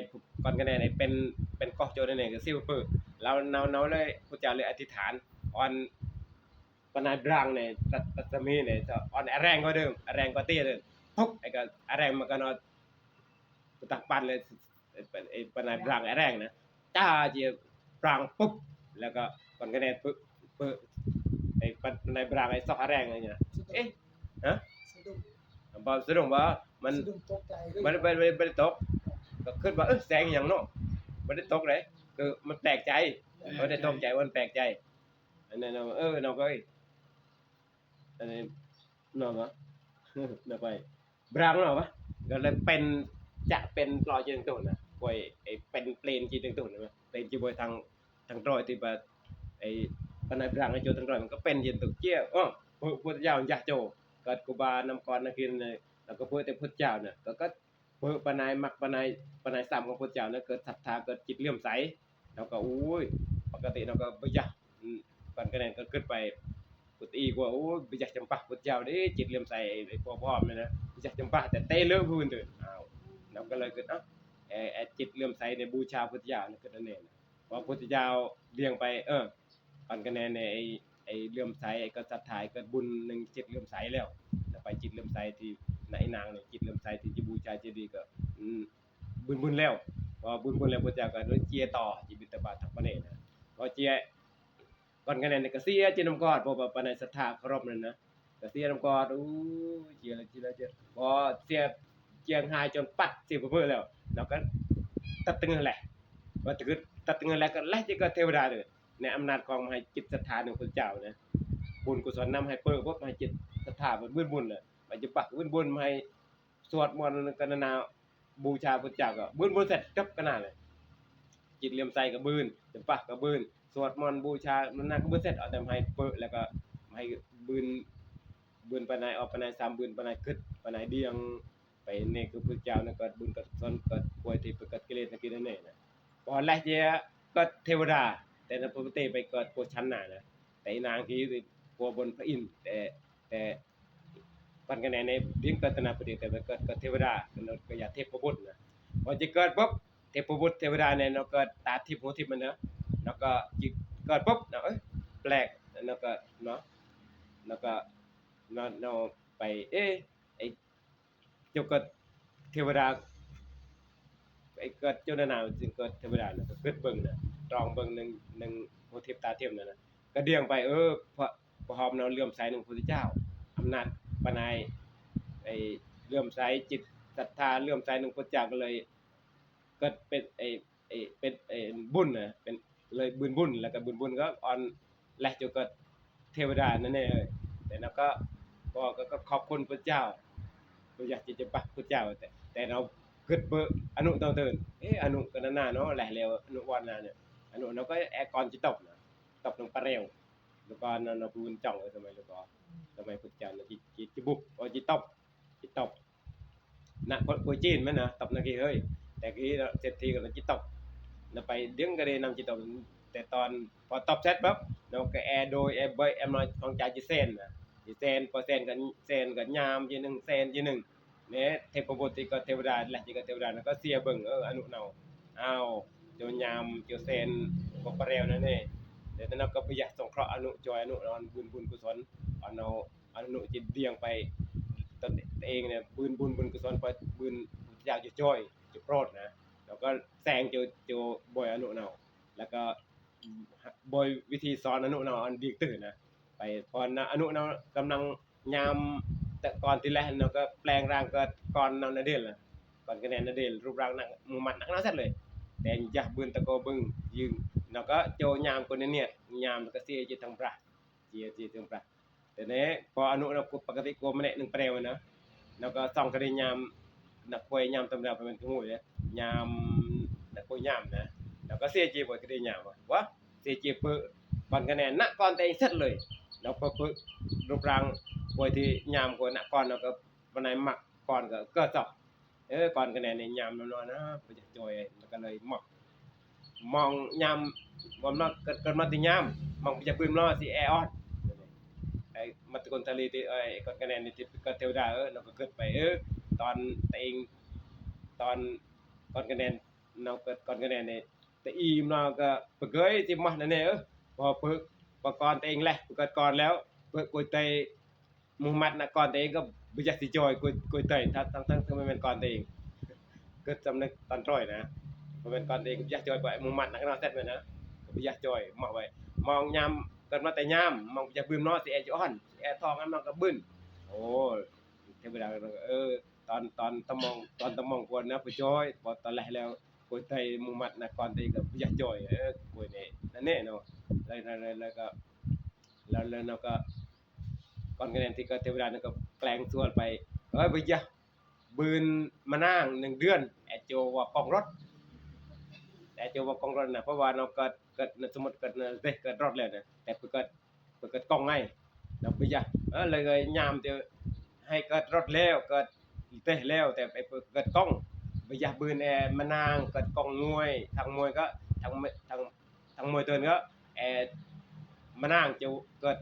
ก่อนคะแนนเนี่ยเป็นก้อโจนั่นเองก็ซิวเปื้อแล้วเนาเลยพุทธเจ้าเลยอธิษฐานอ่อนปนายบรังเนี่ยรัศมีเนี่ยจะอ่อนแรงกว่าเดิมแรงกว่าเตี้ยเลยทุกไอ้ก็แรงมันก็นอนตักปันเลยไอ้ปนายบรังแรงนะจ้าเจียบรังปุ๊บแล้วก็ก่อนคะแนนปุ๊บไอ้ปนายบรังไอ้ซอกแรงอะไรเงี้ยเอ๊ะฮะบ่สะดุ้งว่ามันตกใจ บ่ได้ตกก็คิดว่าแสงหยังเนาะบ่ได้ตกเลยคือมันแปลกใจบ่ได้ตกใจมันแปลกใจอันนั้นน้องก็อันนี้น้องก็น้องไปบรังเนาะวะก็เลยเป็นปลอยจิตตุนะป่วยไอ้เป็นเปลนจิตตุนะเป็นจิบ่ทางรอยที่ว่าไอ้ปานบรังไอ้โจทางรอยมันก็เป็นจิตตุเจี้ยพุทธเจ้าอยากโจเกิดกูบานำก่อนนักกินแล้วก็เพื่อแต่พุทธเจ้าเนี่ยก็เพื่อปานายมักปานายสามของพุทธเจ้าเนี่ยเกิดศรัทธาเกิดจิตเลื่อมใสแล้วก็อุ้ยปกติเราก็บ่อยากก่อนคะแนนก็ขึ้นไปพุทธอีกว่าโอ้ยบ่อยากจำปาพุทธเจ้าเด้จิตเลื่อมใสไอ้พ่อๆนี่นะบ่อยากจำปาแต่เตะเลิกพูนตื่นอ้าวเราก็เลยเกิดไอ้จิตเลื่อมใสในบูชาพุทธเจ้านี่ก็นั่นเองพอพุทธเจ้าเลี้ยงไปก่อนคะแนนในไอ้เลื่อมใสไอ้ก็ศรัทธาเกิดบุญนึงจิตเลื่อมใสแล้วไปจิตเลื่อมใสที่ไหนนางเนี่ยจิตเลื่อมใสที่จะบูชาเจดีย์ก็บุญแล้วพอบุญแล้วพุทธเจ้าก็เลยเจียต่อจิตบิณฑบาตทั้งประเทศนะพอเจียก่อนคะแนนก็เสียจิตน้ำกอดพอปานศรัทธาเคารพนั่นนะก็เสียน้ำกอดเจียพอเสียเจียงหายจนปัดสิเพ้อแล้วก็ตัดตึงนั่นแหละว่าตึกตั ตัดเงินแล้วก็ไล่จะก็เทวดาเลยในอำนาจของให้จิตศรัทธาของพระเจ้านะบุญกุศลนำให้เปิดปุ๊บให้จิตศรัทธาบื้นบุญน่ะไปจะปักบื้นบุญให้สวดมนต์กันนาบูชาพระเจ้าก็บื้นบุญเสร็จจบกันน่ะเลยจิตเลื่อมใสก็บื้นจะปักก็บื้นสวดมนต์บูชามันน่ะก็บื้นเสร็จเอาแต่ให้เปิดแล้วก็ให้บื้นปานใดออกปานใด3บื้นปานใดคึดปานใดเดียงไปนี่คือพระเจ้านั่นก็บุญก็สนก็ป่วยที่เกิดกิเลสนั่นกินนั่นนี่นะพอแลเจียก็เทวดาแต่ในปกติไปเกิดโพชั้นน่ะนะแต่นางที่กลัวบนพระอินทร์แต่ปันกันในเรื่องเกิดตนาปฏิแต่ไปเกิดเทวดาก็อย่าเทพบุตรนะพอจะเกิดปุ๊บเทพบุตรเทวดาเนี่ยเราเกิดตาทิพย์หูทิพย์มันนะแล้วก็จิเกิดปุ๊บเนาะแปลกแล้วก็เนาะแล้วก็เราไปไอ้เจ้าเกิดเทวดาไอ้เกิดเจ้านาจึงเกิดเทวดาน่ะก็เกิดเบิ่งน่ะตรองเบิ่งหนึ่งหูทิพย์ตาทิพย์นั่นน่ะก็เดี่ยงไปพอหอมเราเลื่อมใสในพระพุทธเจ้าอำนาจปานายไอ้เลื่อมใสจิตศรัทธาเลื่อมใสในพระพุทธเจ้าก็เลยเกิดเป็นเป็นบุญน่ะเป็นเลยบุญแล้วก็บุญก็ออนและเจ้าเกิดเทวดานั่นแน่เลยแต่เราก็ขอบคุณพระเจ้าบ่อยากจะปักพระเจ้าแต่เราเกิดเบออนุต้องเตือนอนุกันนาเนาะแหละแล้วอนุวันนาเนี่ยอนุเราก็แอก่อนจิตตกนะตกลงปลาเร็วแล้วก็เราพูนจ่องเลยสมัยแล้วก็สมัยพุทธเจ้านะจิบุกโอ้จิตตกนะคนจีนมั้ยนะตบนะกี้เฮ้ยแต่กี้เศรษฐีก็จิตตกเราไปเดี๋ยวก็ได้นำจิตตกแต่ตอนพอตบเสร็จปั๊บเราก็โดยเบยมาของใจจิเซนนะจิเซนพอเซนกันยามทีนึงเซนทีนึงเนี่ยเทพบุตรก็เทวดาแหละจิก็เทวดาก็เสียเบิ่งอนุเนาอ้าวเจ้ายามเจ้าเซนก็ปะเร็วนั่นนี่แต่นั้นก็ประหยัดสงเคราะห์อนุจอยอนุนอนบุญกุศลอนุจิตเดียงไปตนเองเนี่ยบุญกุศลไปบุญอยากจะจอยจะโปรดนะแล้วก็แซงเจ้าบ่อยอนุเนาแล้วก็บ่อยวิธีสอนอนุเนาอันดีตื่นนะไปพออนุเนากำลังยามแต่ก่อนที่แรกเราก็แปลงร่างก็ก่อนนาเดลล่ะก่อนคะแนนนาเดลรูปร่างนักมือมัดนักเสร็จเลยแต่อยากบืนตะโกบึงยิงแล้วก็โจยามคนเนี่ยยามก็เสียจิตทางพระเจียทางพระแต่เนี้พออนุเราปกติโกมัน1เปรวนะแล้วก็ส่องกระดิ่งยามนักป่วยยามตำราเป็นขโมยเนี่ยยามนักป่วยยามนะแล้วก็เสียจีบ่กระดิ่งยามวะเสียจีเปิ้ก่อนคะแนนณก่อนแต่เสร็จเลยแล้วก็รูปร่างป่วยที่ยามคนน่ะก่อนแล้วก็วันไหนมักก่อนก็จอกก่อนคะแนนนี่ยามน้อยๆนะบ่จะจอยแล้วก็เลยมองยามบ่มักเกิดมาติยามมองจะปืนล้อสิแอออนไอ้มัตคนทะเลที่ก่อนคะแนนนี่ที่ก็เทวดาแล้วก็เกิดไปตอนตัวเองตอนก่อนคะแนนเราเกิดก่อนคะแนนนี่แต่อีมเราก็ปเกยสิมานั่นแหละพอปึกปก่อนตัวเองแหละเกิดก่อนแล้วปึกกุยไตมุฮัมมัดน่ะก่อนตัวเองก็บ่อยากสิจอยกุยไตทั้งไม่แม่นก่อนตัวเองเกิดสำนึกตอนร้อยนะบ่แม่นก่อนตัวเองอยากจอยไปมุฮัมมัดน่ะก็เนาะเสร็จไว้นะก็บ่อยากจอยมองไว้มองยามเกิดมาแต่ยามมองจะบึ้มเนาะสิแอจะอ่อนแอทองอันมันก็บึ้นโอ้เทวดาตอนตะมองควรนะผู้จอยบ่ตอนแรกแล้วกุยไตมุฮัมมัดน่ะก่อนตัวเองก็บ่อยากจอยกุยนี่นั่นแน่เนาะแล้วก็แล้วเราก็ก่อนคะแนนที่ก็เทวดานั่นก็แปลงส่วนไปบ่อยากบืนมานั่ง1เดือนแอโจว่ากองรถแต่โจว่ากองรถน่ะเพราะว่าเราเกิดสมมุติเกิดรถแล้วนะแต่เกิดกองไงเราบ่อยากเลยยามจะให้เกิดรถแล้วเกิดเตะแล้วแต่ไปเกิดกองบ่อยากบืนมานั่งเกิดกองมวยทางมวยก็ทางมวยเตือนก็มานั่งจะเกิด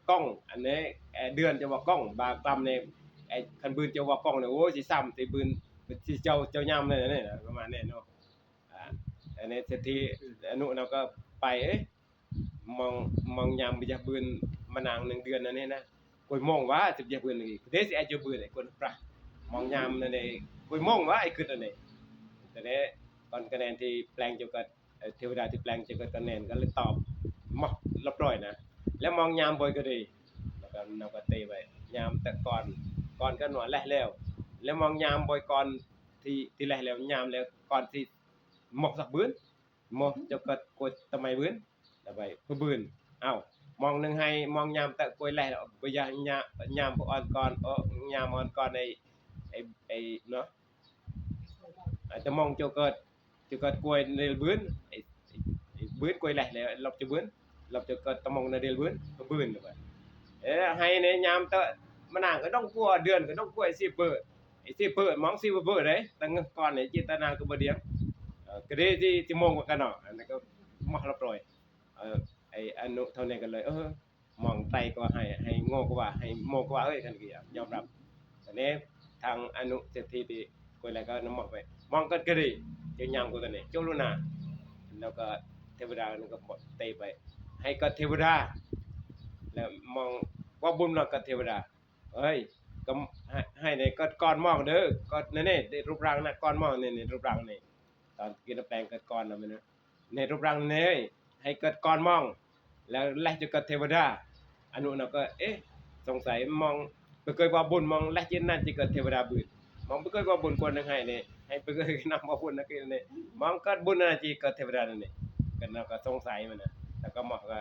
กล้องอันนี้เดือนจะว่ากล้องบางตำนี่คันบืนจะว่ากล้องเนี่ยโอ้สิซ้ำสิบืนสิเจ้ายามเลยนี่นะประมาณนี้เนาะอันนี้เศรษฐีอนุเราก็ไปมองยามบ่อยากบืนมานั่ง1เดือนอันนี้นะกวยมองว่าสิอยากบืนอีกเด้สิจะบืนไอ้คนพระมองยามนั่นนี่กวยมองว่าไอ้คืออันนี้แต่นี้ตอนคะแนนที่แปลงเกี่ยวกับเทวดาที่แปลงเกี่ยวกับคะแนนก็เลยตอบเรียบร้อยนะแล้วมองยามบ่อยก็ดีแล้วก็นำก็เตไว้ยามแต่ก่อนก็หนวดแล้วมองยามบ่อยก่อนที่แลแล้วยามแล้วก่อนที่หมอกสักบื้น มอจะก็กดทำไมบื้นละไปผู้บื้นเอ้ามองหนึงให้มองยามตะกวยแลบ่ยายามบ่อ่อนก่อนยามอ่อนก่อนไอ้เนาะอาจจะมองจะเกิดกวยในบื้นไอ้บื้นกวยแลแล้วลบจะบื้นลบจะเกิดตะมองในเดลบื้นผู้บื้นละไปให้ในยามตะมันน่างก็ต้องกลัวเดือนก็ต้องกลัวไอ้สิเปิดไอ้สิเปิดมองสิบ่เปิดเด้ตั้งก่อนไอ้จิตนาก็บ่เดียงก็ได้ที่มองกันเนาะอันนั้นก็มักละปล่อยไอ้อนุเท่านี้กันเลยมองไตก็ให้โง่ก็ว่าให้โมก็ว่าเอ้ยคั่นก็ยอมรับอันนี้ทางอนุเศรษฐีที่ก็แล้วก็นำมองไปมองกันก็ดีจะยามก็กันนี่จงรู้นาแล้วก็เทวดานั่นก็หมดเตไปให้ก็เทวดาแล้วมองว่าบุญเราก็เทวดาเอ้ยก็ให้ในก็ก่อนมองเด้อก็นี่ๆได้รูปร่างน่ะก่อนมองนี่รูปร่างนี่ตอนกินแปลงเกิดก่อนน่ะมันในรูปร่างนี่ให้เกิดก่อนมองแล้วแลจะเกิดเทวดาอนุน่ะก็สงสัยมองไปเคยว่าบุญมองแลจินนั่นสิเกิดเทวดาบืนมองไปเคยว่าบุญคนนึงให้นี่ให้ไปเคยนำว่าบุญนั่นคือนี่มองเกิดบุญนั่นสิเกิดเทวดานั่นนี่ก็น่ะก็สงสัยมันน่ะแล้วก็มองก็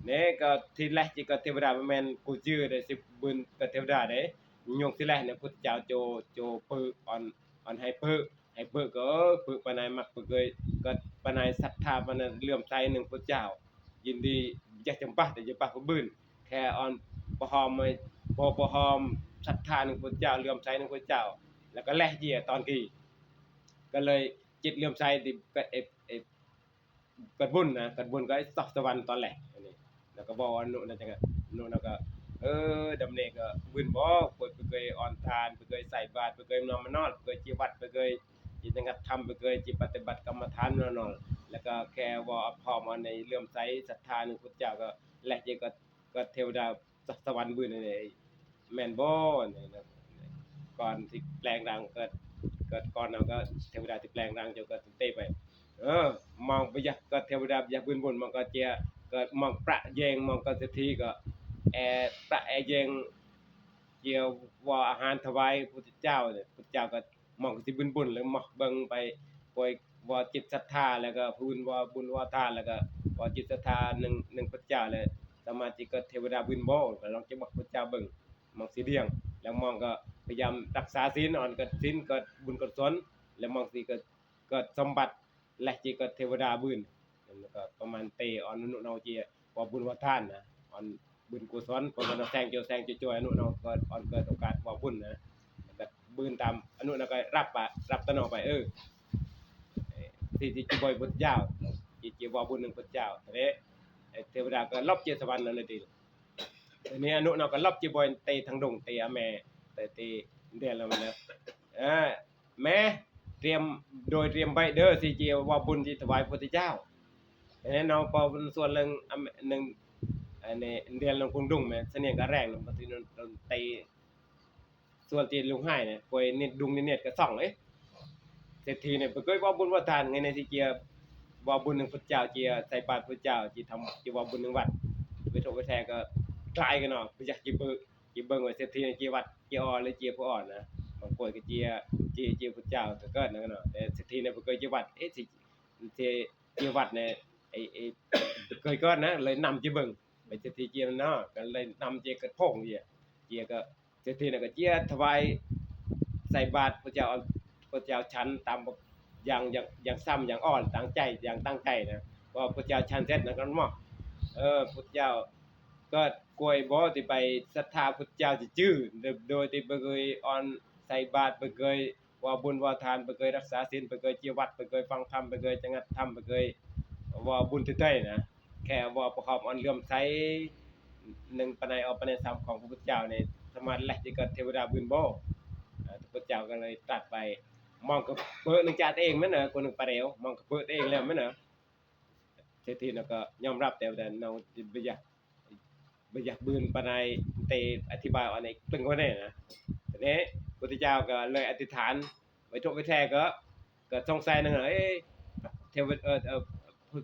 นี่ก็ที่แรกสิเกิดเทวดาบ่แม่นกูชื่อได้สิบุญเกิดเทวดาเด้ยกที่แรกเนี่ยพุทธเจ้าโจปึออนให้ปึก็ปึปานใดมักปึเคยก็ปานใดศรัทธาปานนั้นเลื่อมใสนึงพุทธเจ้ายินดีอยากจำปาแต่จะปาผู้บื้นแค่ออนบ่ฮอมบ่ฮอมศรัทธานึงพุทธเจ้าเลื่อมใสนึงพุทธเจ้าแล้วก็แลเยียตอนที่ก็เลยจิตเลื่อมใสที่ก็เกิดบุญนะเกิดบุญก็ไอ้สวรรค์ตอนแรกอันนี้แล้วก็บอกว่าโน่นนั่นจังโน่นแล้วก็ดำเนก็บุญบ่เพิ่นเคยออนทานเพิ่นเคยใส่บาตรเพิ่นเคยนอนมานอนเพิ่นเคยจิวัดเพิ่นเคยจิตงัดธรรมเพิ่นเคยจิปฏิบัติกรรมฐานนอนแล้วก็แค่ว่าพร้อมอันในเลื่อมใสศรัทธาในพุทธเจ้าก็และจิก็เทวดาสวรรค์บุญนั่นเองแม่นบ่นี่นะก่อนที่แปลงร่างเกิดก่อนเราก็เทวดาที่แปลงร่างเจ้าก็เตไปมองไปอยากก็เทวดาอยากบุญมันก็เจียก็มองประแยงมองก็เศรษฐีก็ประแยงเกี่ยวว่าอาหารถวายพุทธเจ้าเนี่ยพุทธเจ้าก็มองสิบุญแล้วมองเบิ่งไปปล่อยว่าจิตศรัทธาแล้วก็พูนว่าบุญว่าทานแล้วก็ว่าจิตศรัทธาหนึ่งพุทธเจ้าเลยสมาธิก็เทวดาบุญบ่ก็ลองจะบอกพุทธเจ้าเบิ่งมองสิเดียงแล้วมองก็พยายามรักษาศีลอ่อนก็ศีลก็บุญกุศลแล้วมองสิก็สมบัติและจิก็เทวดาบุญแล้วก็ประมาณเตออนนุเนาจีว่าบุญว่าทานนะออนบุญกุศลเพราะมันแซงจ่อยอนุเนาก็ออนเกิดโอกาสว่าบุญนะก็บุญตามอนุเนาก็รับตะเนาไปที่บ่อยพุทธเจ้าจิว่าบุญนึงพุทธเจ้าทีนี้เทวดาก็ลบเจสวรรค์นั่นเลยทีนี้อนุเนาก็ลบจิบ่อยเตทางดงเตอแม่แต่เตเดือนแล้วมันนะแม่เตรียมไว้เด้อสิเจียวว่าบุญที่ถวายพระพุทธเจ้าอันนี้เนาะพอส่วนเรื่องนึงอันนี้เดือนลงคงดุงแม่เสนียงก็แรงเนาะบางทีนนตีส่วนที่ลุงให้เนี่ยป่วยนิดดุงนิดก็ส่องเศรษฐีเนี่ยบ่เคยว่าบุญว่าทานไงในสิเจียว่าบุญนึงพระเจ้าเจียใส่บาตรพระเจ้าจิทำจิว่าบุญนึงวัดไปโทไปแท้ก็คล้ายกันเนาะบ่อยากจิเบิ่งว่าเศรษฐีเจียวัดเจียอ่อนหรือเจียผู้อ่อนนะบางคนก็เจียพระเจ้าก็เกิดนั่นเนาะแต่เศรษฐีเนี่ยบ่เคยเจียวัดสิเจียวัดเนี่ยเคยเกิดนะเลยนำจิเบิ่งไปเศรษฐีเจียเนาะก็เลยนำเจียกระพงเจียก็เศรษฐีน่ะก็เจียถวายใส่บาตรพระเจ้าฉันตามอย่างซ้ำอย่างอ่อนตั้งใจนะว่าพระเจ้าฉันเสร็จแล้วก็เหมาะพระเจ้าก็กล้วยบ่ที่ไปศรัทธาพุทธเจ้าสิจื้อโดยที่บ่เคยอ่อนใส่บาตรบ่เคยว่าบุญว่าทานบ่เคยรักษาศีลบ่เคยเจียวัดบ่เคยฟังธรรมบ่เคยจังัดธรรมบ่เคยว่าบุญตื้อๆนะแค่ว่าประกอบอันเลื่อมใสหนึ่งปานใดเอาปานใด3ของพระพุทธเจ้านี่สามารถแลที่ก็เทวดาบุญบ่พระพุทธเจ้าก็เลยตรัสไปมองก็เปิดนึงจาดเองแม่นเนาะคนนึงปะเร็วมองก็เปิดเองแล้วแม่นเนาะเศรษฐีน่ะก็ยอมรับแต่เราบ่อยากบืนปานใดเตอธิบายอันนี้ตึงกว่านี้นะทีนี้พุทธเจ้าก็เลยอธิษฐานไว้ทุกไว้แท้ก็สงสัยนึงเทว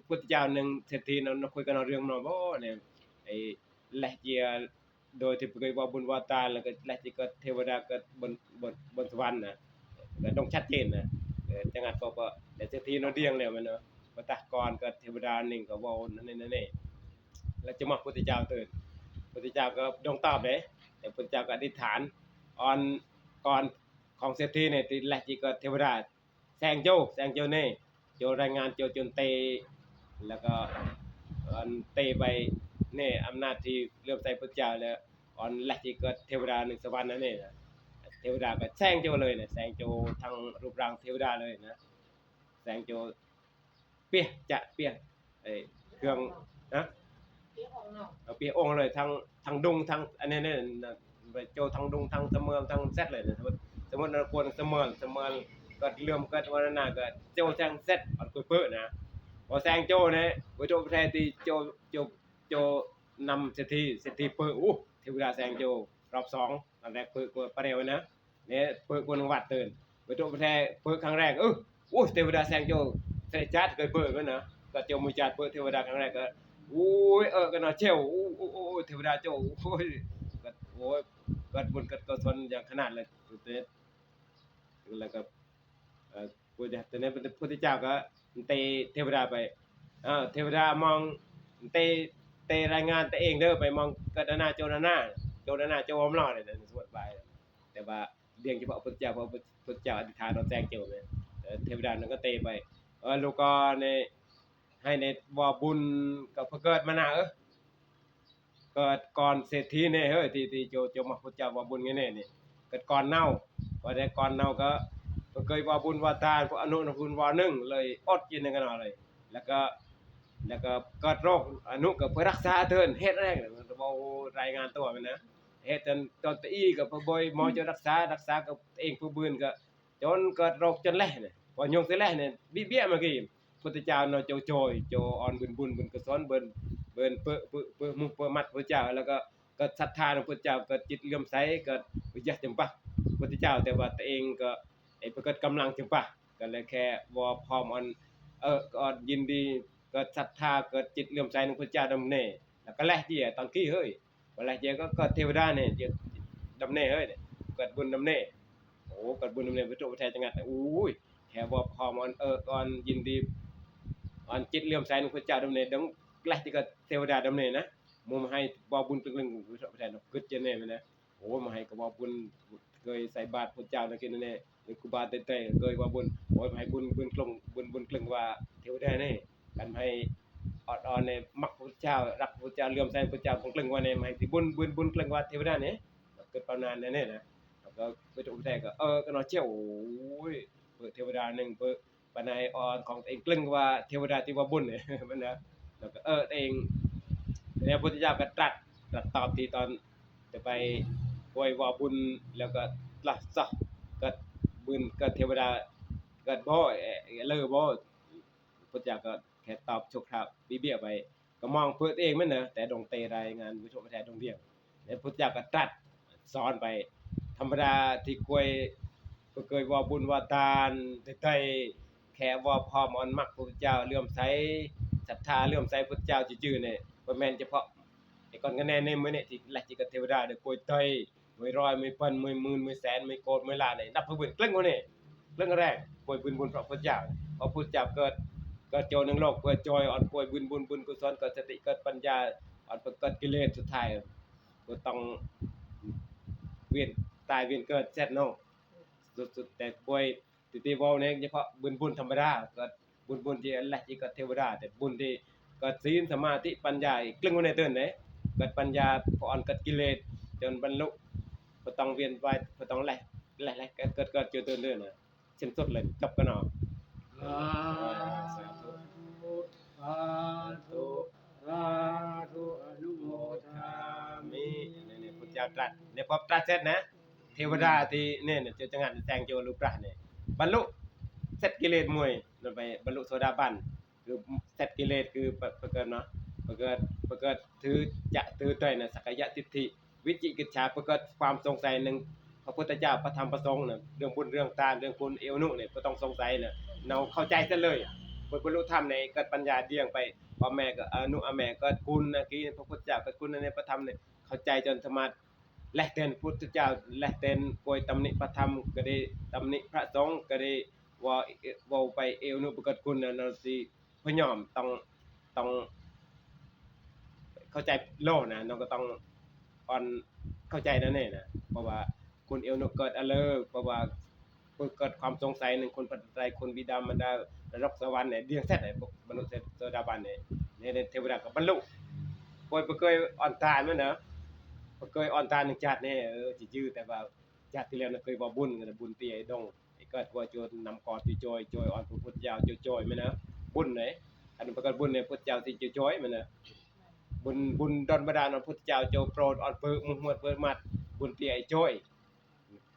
พุทธเจ้านึงเศรษฐีนั้นคุยกันเรื่องเนาะบ่เนี่ยไอ้แลเจียโดยที่เคยว่าบุญว่าทานแล้วก็แลที่ก็เทวดาก็บนสวรรค์นะก็ต้องชัดเจนนะจังหัดก็แต่เศรษฐีเนาะเดียงแล้วมันเนาะ บ่ตะก่อนก็เทวดาหนึ่งก็เว้านั่นนี่แล้วจะมาพุทธเจ้าตื่นพุทธเจ้าก็ดงตอบเด้แต่พุทธเจ้าก็อธิษฐานออนก่อนของเศรษฐีเนี่ยที่แรกที่ก็เทวดาแซงโจนี่โจรายงานโจจนเตแล้วก็อันเตไปนี่อำนาจที่เลื่อมใสพุทธเจ้าแล้วออนแรกที่ก็เทวดาหนึ่งสวรรค์นั่นนี่นะเทวดาก็แซงโจเลยนะแซงโจทั้งรูปร่างเทวดาเลยนะแซงโจเปียจะเปียไอ้เครื่องนะ เปียองเนาะ เอาเปียองค์เลยทั้งดุงทั้งอันนี้เนี่ยไปโจทั้งดุงทั้งเสมือนทั้งเซตเลยนะสมมุติเราควรเสมือนก็เรื่องก็วันนั้นก็โจทั้งเซตอันคุยเปื้อนะพอแซงโจเนี่ยไปโจประเทศที่โจนำเศรษฐีเปื้อเทวดาแซงโจรอบ2อันแรกเปื้อปะเร็วนะเนี่ยเปื้อคนวัดตื่นไปโจประเทศเปื้อครั้งแรกเทวดาแซงโจเสด็จจัดเคยเปื้อกันนะก็โจมือจัดเปื้อเทวดาครั้งแรกก็ก็น่าเชี่ยวเทวดาเจ้าก็ก็บุญก็กุศลอย่างขนาดเลยแล้วก็กูจะแต่เนี่ยพระพุทธเจ้าก็เตเทวดาไปเทวดามองเตรายงานตัวเองเด้อไปมองกดหน้าโจรหน้าโจมรอเนี่ยสวดไปแต่ว่าเรียงเฉพาะพุทธเจ้าเพราะพุทธเจ้าอธิษฐานเราแจ้งเจ้าเลยเทวดานั้นก็เตไปลูกก็ในให้ในบ่บุญกับเกิดมานะเกิดก่อนเศรษฐีเนี่ยเฮ้ยที่โจมาพุทธเจ้าบ่บุญไงเนี่ยนี่เกิดก่อนเน่าพอได้ก่อนเน่าก็เคยบ่บุญบ่ทานพวกอนุบุญบ่นึ่งเลยอดกินกันเอาเลยแล้วก็เกิดโรคอนุก็ไปรักษาเถินเฮ็ดแรกบ่รายงานตัวมันนะเฮ็ดจนตอนตีก็บ่หมอจะรักษากับเองผู้บื้นก็จนเกิดโรคจนแลเนี่ยพอยงสิแลเนี่ยเบี้ยเมื่อกี้พุทธเจ้าเนาะโจออนบุญกุศลเบิ่นเปิ้มุเปิ้มัดพระเจ้าแล้วก็ศรัทธาในพระเจ้าก็จิตเลื่อมใสก็วิญญาณจังปะพระเจ้าแต่ว่าตัวเองก็ไอ้เกิดกำลังจังปะก็เลยแค่บ่พร้อมอันก็ยินดีก็ศรัทธาเกิดจิตเลื่อมใสในพระเจ้าดำเนแล้วก็แลเจียตอนกี้เฮ้ยว่าแลเจียก็เทวดาเนี่ยจะดำเนเฮ้ยเกิดบุญดำเนเกิดบุญดำเนพระเจ้าประเทศจังงัดแค่บ่พร้อมอันก่อนยินดีอันจิตเลื่อมใสในพระเจ้าดำเนดงแลที่ก็เทวดาดำเนนะมุมให้บ่บุญตึงๆพระเจ้าประเทศกึดเจเน่นะมาให้ก็บ่บุญเคยใส่บาตรพระเจ้านั่นกินแน่หรือครูบาเต้ๆเคยว่าบุญมาให้บุญกลงบุญกลึงว่าเทวดานี่กันให้อ่อนๆในมักพระเจ้ารักพระเจ้าเลื่อมใสพระเจ้ากลึงว่าในให้สิบุญกลึงว่าเทวดานี่เกิดปานนั้นแน่นะแล้วก็พระเจ้าประเทศก็ก็เนาะเจ้าเปิดเทวดานึงเปิดปานในอ่อนของตัวเองกลึงว่าเทวดาที่ว่าบุญนี่มันนะแล้วก็ตัวเองแล้วพระพุทธเจ้าก็ตรัสตอบที่ตอนจะไปปล่อยว่าบุญแล้วก็ละซะก็บุญก็เทวดาก็บ่เลยบ่พุทธเจ้าก็แค่ตอบชั่วคราวเบี้ยไปก็มองเพื่อเองมันนะแต่ดงเตรายงานผู้ชมประเทศดงเวียงแล้วพุทธเจ้าก็ตรัสสอนไปธรรมดาที่เคยว่าบุญว่าทานแต่แค่ว่าพร้อมอ่อนมักพุทธเจ้าเลื่อมใสศรัทธาเลื่อมใสพุทธเจ้าจื่อๆนี่บ่แม่นเฉพาะไอ้ก่อนก็แน่ในมื้อนี้ที่ละจิกเทวดาเด้อโกยเตยมื้อร้อยมื้อพันมื้อหมื่นมื้อแสนมื้อโกดมื้อล้านนี่นับเพิ่นกลึงว่านี่เรื่องแรกโกยบุญพระพุทธเจ้าพอพุทธเจ้าเกิดโจรในโลกเกิดจอยอ่อนโกยบุญกุศลเกิดสติเกิดปัญญาอ่อนเกิดกิเลสสุดท้ายก็ต้องเวียนตายเวียนเกิดเสร็จเนาะสุดแต่ป่วยที่เว้าเนี่ยเฉพาะบุญธรรมดาเกิดบุญที่อันละที่เกิดเทวดาแต่บุญที่เกิดศีลสมาธิปัญญาอีกกลึงว่าในเตือนเกิดปัญญาพออ่อนเกิดกิเลสจนบรรลุบ่ต้องเวียนว่ายบ่ต้องเกิดเจอเตือนเด้อนะสิ้นสุดเลยจบกันเนาะสาธุอนุโมทามินี่พุทธเจ้าตรัสเนี่ยพอตรัสเสร็จนะเทวดาที่เนี่ยจะจังหันแต่งโจรูปร่างเนี่ยบรรลุเสร็จกิเลสมวยลงไปบรรลุโสดาบันคือเสร็จกิเลสคือประเกิดเนาะประเกิดถือเตยน่ะสักยะทิฏฐิวิจิกิจฉาประเกิดความสงสัยนึงพระพุทธเจ้าพระธรรมพระสงฆ์น่ะเรื่องบุญเรื่องทานเรื่องคุณเอวนุเนี่ยบ่ต้องสงสัยน่ะเราเข้าใจซะเลยบรรลุธรรมในเกิดปัญญาเดี่ยงไปพ่อแม่ก็อนุแม่ก็คุณนะกี้พระพุทธเจ้าก็คุณในพระธรรมเนี่ยเข้าใจจนสามารถและเต้นพุทธเจ้าและเต้นโกยตำหนิพระธรรมก็ได้ตำหนิพระสงฆ์ก็ได้ว่าไปเอวนุประกฏคุณน่ะเราสิ พยอมต้องเข้าใจโลกนะน้องก็ต้องอ่อนเข้าใจนั่นเองนะเพราะว่าคุณเอลโนเกิดอะไรเพราะว่าเกิดความสงสัยหนึ่งคนปฏิใจคนบิดามารดานรกสวรรค์เนี่ยเรียงเสร็จไอ้พวกมนุษย์โสดาบันเนี่ยในเทวดาก็บรรลุป่วยบ่เคยอ่อนตายมันเนาะบ่เคยอ่อนตายหนึ่งชาตินี่สิจื้อแต่ว่าชาติที่แล้วน่ะเคยบ่บุญกันบุญเตี้ยไอ้ดงไอ้เกิดกว่าโจรนำกอดจอยจอยอ่อนพระพุทธเจ้าจอยๆมั้ยนะบุญไหนอันนี้ประกาศบุญเนี่ยพุทธเจ้าสิจอยๆมั้ยนะบุญดลบันดาลพระพุทธเจ้าโจโปรดอ่อนเปิกมุหมดเปิดมัดบุญเตี้ยไอ้จอย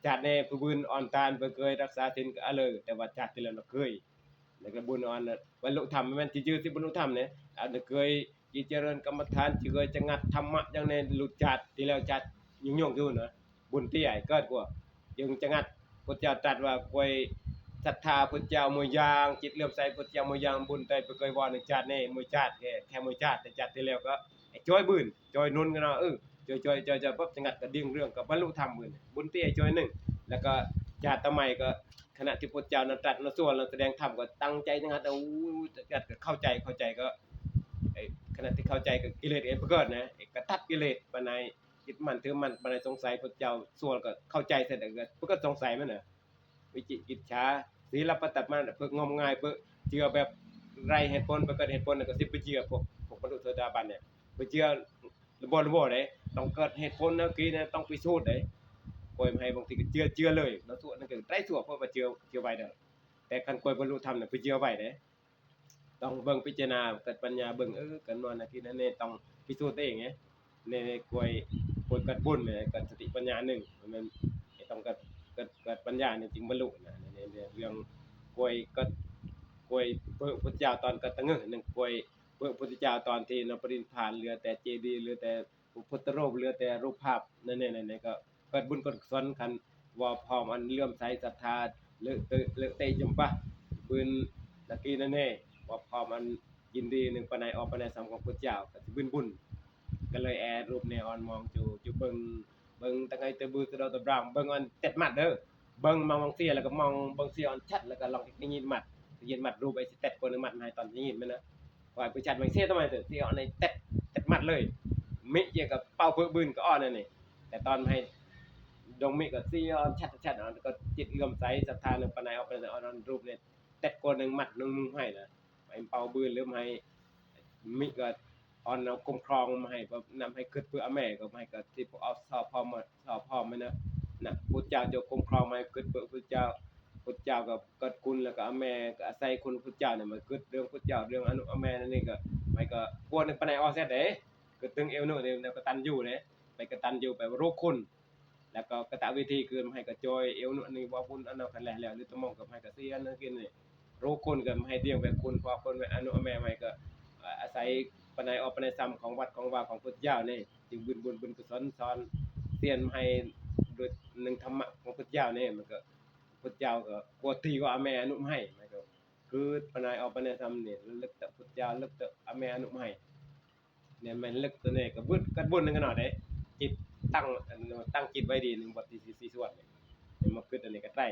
ชาตินี้ผู้บุญอ่อนตานบ่เคยรักษาศีลก็อะเลยแต่ว่าชาติที่แล้วน่ะเคยแล้วก็บุญอ่อนบรรลุธรรมแม่นสิจื้อสิบรรลุธรรมเนี่ยอันเคยที่เจริญกรรมฐานที่เคยจะงัดธรรมะอย่างในหลุดจัดที่แล้วจัดยุ่งๆอยู่นะบุญที่ใหญ่เกิดกว่ายังจะงัดพุทธเจ้าตรัสว่าควยศรัทธาพุทธเจ้ามวยยางจิตเลื่อมใสพุทธเจ้ามวยยางบุญแต่เคยว่าในจัดนี่มวยจัดแค่มวยจัดแต่จัดที่แล้วก็ไอ้จ้อยบื้นจ้อยนุ่นกันเนาะจ้อยปุ๊บจะงัดก็ดิ่งเรื่องก็บรรลุธรรมบุญที่ไอ้จ้อยนึงแล้วก็จัดตะไมก็ขณะที่พุทธเจ้านั้นตรัสนั้นสวดแล้วแสดงธรรมก็ตั้งใจจังหัดจัดก็เข้าใจก็ขณะที่เข้าใจกับกิเลสเกิดนะก็ตัดกิเลสปานใดคิดมันถือมันปานใดสงสัยพระเจ้าส่วนก็เข้าใจเสร็จแล้วก็สงสัยมันน่ะวิจิกิจฉาศีลปฏิมาเพิ่งงมงายเพิ่เชื่อแบบไร้เหตุผลบ่เกิดเหตุผลก็สิไปเชื่อพวกมนุษย์โสดาบันเนี่ยไปเชื่อบ่ได้ต้องเกิดเหตุผลนะกี้นะต้องพิสูจน์ได้ปล่อยมาให้บางทีก็เชื่อเลยแล้วส่วนนั้นก็ไร้ส่วนเพราะว่าเชื่อไว้เด้อแต่คันปล่อยบรรลุธรรมน่ะไปเชื่อไว้เด้ ต้องเบิ่งพิจารณาเกิดปัญญาเบิ่งกันว่านะที่นั่นนี่ต้องพิสูจน์ตัวเองไงในกวยเกิดบุญเนี่ยเกิดสติปัญญาหนึ่งมันต้องเกิดปัญญาเนี่ยจึงบรรลุนะในเรื่องกวยกวยเพิ่นพุทธเจ้าตอนกัตตะเงหนึ่งกวยเพิ่นพุทธเจ้าตอนที่นปรินิพพานเหลือแต่เจดีย์เหลือแต่พุทธรูปเหลือแต่รูปภาพนั่นๆๆก็เกิดบุญเกิดกุศลคันว่าพร้อมอันเลื่อมใสศรัทธาเลอะเตะจำปะปืนตะกี้นั่นแน่ ว่าพอมันยินดีหนึ่งปานใดออกปานใดสำของพุทธเจ้าก็สิบุญก็เลยแอรูปแนวออนมองจูเบิ่งตั้งไงตะบือตะดอตะบรามเบิ่งอันเต็ดมัดเด้อเบิ่งมองเสียแล้วก็มองเบิ่งเสียอันชัดแล้วก็ลองยินมัดยินมัดรูปไอ้สิเต็ดคนนึงมัดให้ตอนยินแม่นนะว่าไปชัดมันเสียทำไมเด้อเสียอันในเต็ดมัดเลยมิเกี่ยวกับเป้าเพื่อบืนก็อ้อนั่นนี่แต่ตอนให้ดงมิก็เสียอันชัดอันก็จิตเอื้อมใสศรัทธานึงปานใดออกปานใดอันรูปเนี่ยเต็ดคนนึงมัดนึงให้นะ ให้เป่าบืนหรือให้มิก็อ่อนเอาคุ้มครองมาให้แบบนำให้คิดเพื่อแม่ก็ให้ก็ที่เอาสอบพร้อมมาสอบพร้อมมั้ยนะพุทธเจ้าจะคุ้มครองมาให้คิดเพื่อพุทธเจ้าก็เกิดคุณแล้วก็แม่ก็อาศัยคุณพุทธเจ้าเนี่ยมาคิดเรื่องพุทธเจ้าเรื่องอนุแม่นั่นนี่ก็ไปก็กวนปานใดออเสร็จเด้ก็ตึงเอวโนเนี่ยก็ตันอยู่เด้ไปกตันอยู่ไปรู้คุณแล้วก็กตวิธีคือให้ก็จอยเอวโนนี่ว่าบุญอันนั้นคันแล้วหรือตะมองก็ให้ก็เสียนั่นกินนี่ รู้คนก็ให้เดียงแบบคุณพอคนอนุแม่ใหม่ก็อาศัยปนัยออกปนัยซ้ำของวัดของวาของพุทธเจ้านี่จึงบุญกุศลสอนเตียนให้โดยหนึ่งธรรมะของพุทธเจ้านี่มันก็พุทธเจ้าก็กวตีว่าแม่อนุให้มันก็คือปนัยออกปนัยซ้ำนี่ลึกแต่พุทธเจ้าลึกแต่แม่อนุให้เนี่ยมันลึกตัวนี้ก็บุญนึงกันหน่อยเด้จิตตั้งจิตไว้ดีนึงบ่ที่4ส่วนนี่มาคิดอันนี้ก็ได้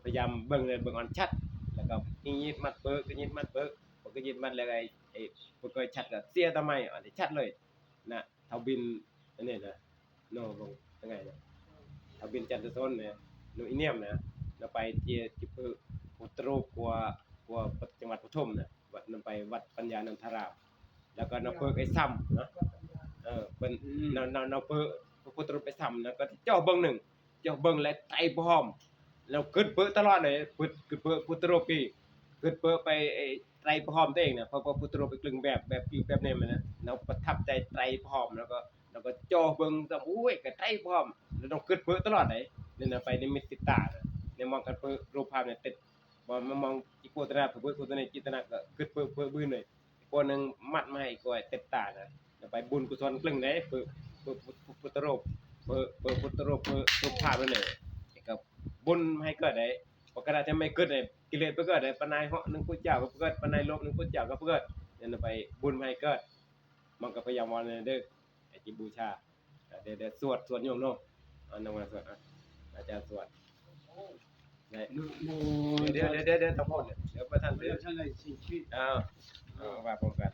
พยายามเบิ่งเลยเบิ่งอันชัด แล้วก็ยิดมัดเบิกยิดมัดเบิกผมก็ยิดมัดแล้วไอ้บ่เคยชัดก็เสียทำไมอันนี้ชัดเลยนะเท่าบินอันนี้นะโน่บ่ยังไงนะเท่าบินจันทร์โซนเนี่ยโนอีเนียมนะเราไปที่พุทธรูปกว่าจังหวัดปทุมนะวัดนำไปวัดปัญญานันทารามแล้วก็นำเพิกไอ้ซ้ำนะเป็นนำเพิกพุทธรูปไปซ้ำนะก็เจ้าเบิ่งหนึ่งเจ้าเบิ่งและไตพร้อม แล้วขึ้นเปื้อตลอดเลยขึ้นเปื้อพุทธรูปปีขึ้นเปื้อไปไอ้ไตรพร้อมตัวเองเนี่ยพอพุทธรูปไปกลึงแบบอีกแบบนี้มันนะเราประทับใจไตรพร้อมแล้วก็จ่อเบิ่งซะโอ้ยก็ไตรพร้อมแล้วต้องขึ้นเปื้อตลอดเลยนี่นะไปนิมิตติตาเนี่ยมองกันเปื้อรูปภาพเนี่ยติดบ่มองอีกโพธนาเปื้อโพธนาจิตนาก็ขึ้นเปื้อบื้นเลยคนนึงมัดมาให้ก็ติดตานะไปบุญกุศลกลึงได้เปื้อพุทธรูปเปื้อพุทธรูปเปื้อรูปภาพนั่นแหละก็บุญให้เกิดได้ปกติจะไม่เกิดได้กิเลสบ่เกิดได้ปานใดเหาะนึงพุทธเจ้าก็เกิดปานใดโลภนึงพุทธเจ้าก็เกิดนั่นไปบุญให้เกิดมันก็พยายามว่าเด้อไอ้ที่บูชาเดี๋ยวสวดโยมเนาะอันนั้นว่าสวดอาจารย์สวด ได้ นะโม เดี๋ยวต้องพูดเนี่ยเดี๋ยวประธานเดี๋ยว ท่านได้สิ่งที่ เอาว่าพร้อมกัน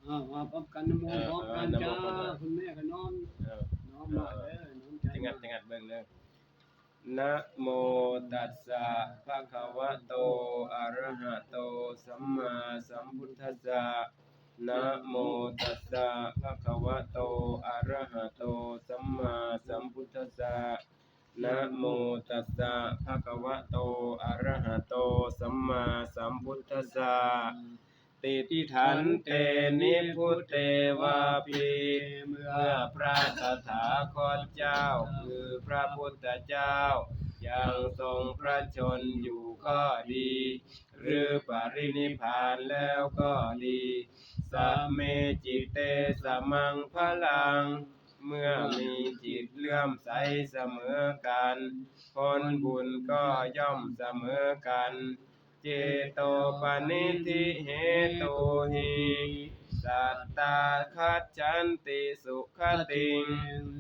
มาพร้อมกันนะโมพร้อมกันจ้าคุณแม่ก็น้อม เอา น้อมมาเด้อน้อมใจ จังหัดเบิ่งเด้อนะโมตัสสะภะคะวะโตอะระหะโตสัมมาสัมพุทธัสสะนะโมตัสสะภะคะวะโตอะระหะโตสัมมาสัมพุทธัสสะนะโมตัสสะภะคะวะโตอะระหะโตสัมมาสัมพุทธัสสะติทิทันเตนิพุตเตวาปิเมื่อพระตถาคตเจ้าคือพระพุทธเจ้ายังทรงพระชนอยู่ก็ดี หรือปรินิพพานแล้วก็ดีสัมเมจิตเตสมังพลัง เมื่อมีจิตเลื่อมใสเสมอกันผลบุญก็ย่อมเสมอกันเจโตปนิธิเหตุหิสัตตาคัจฉันติสุขติง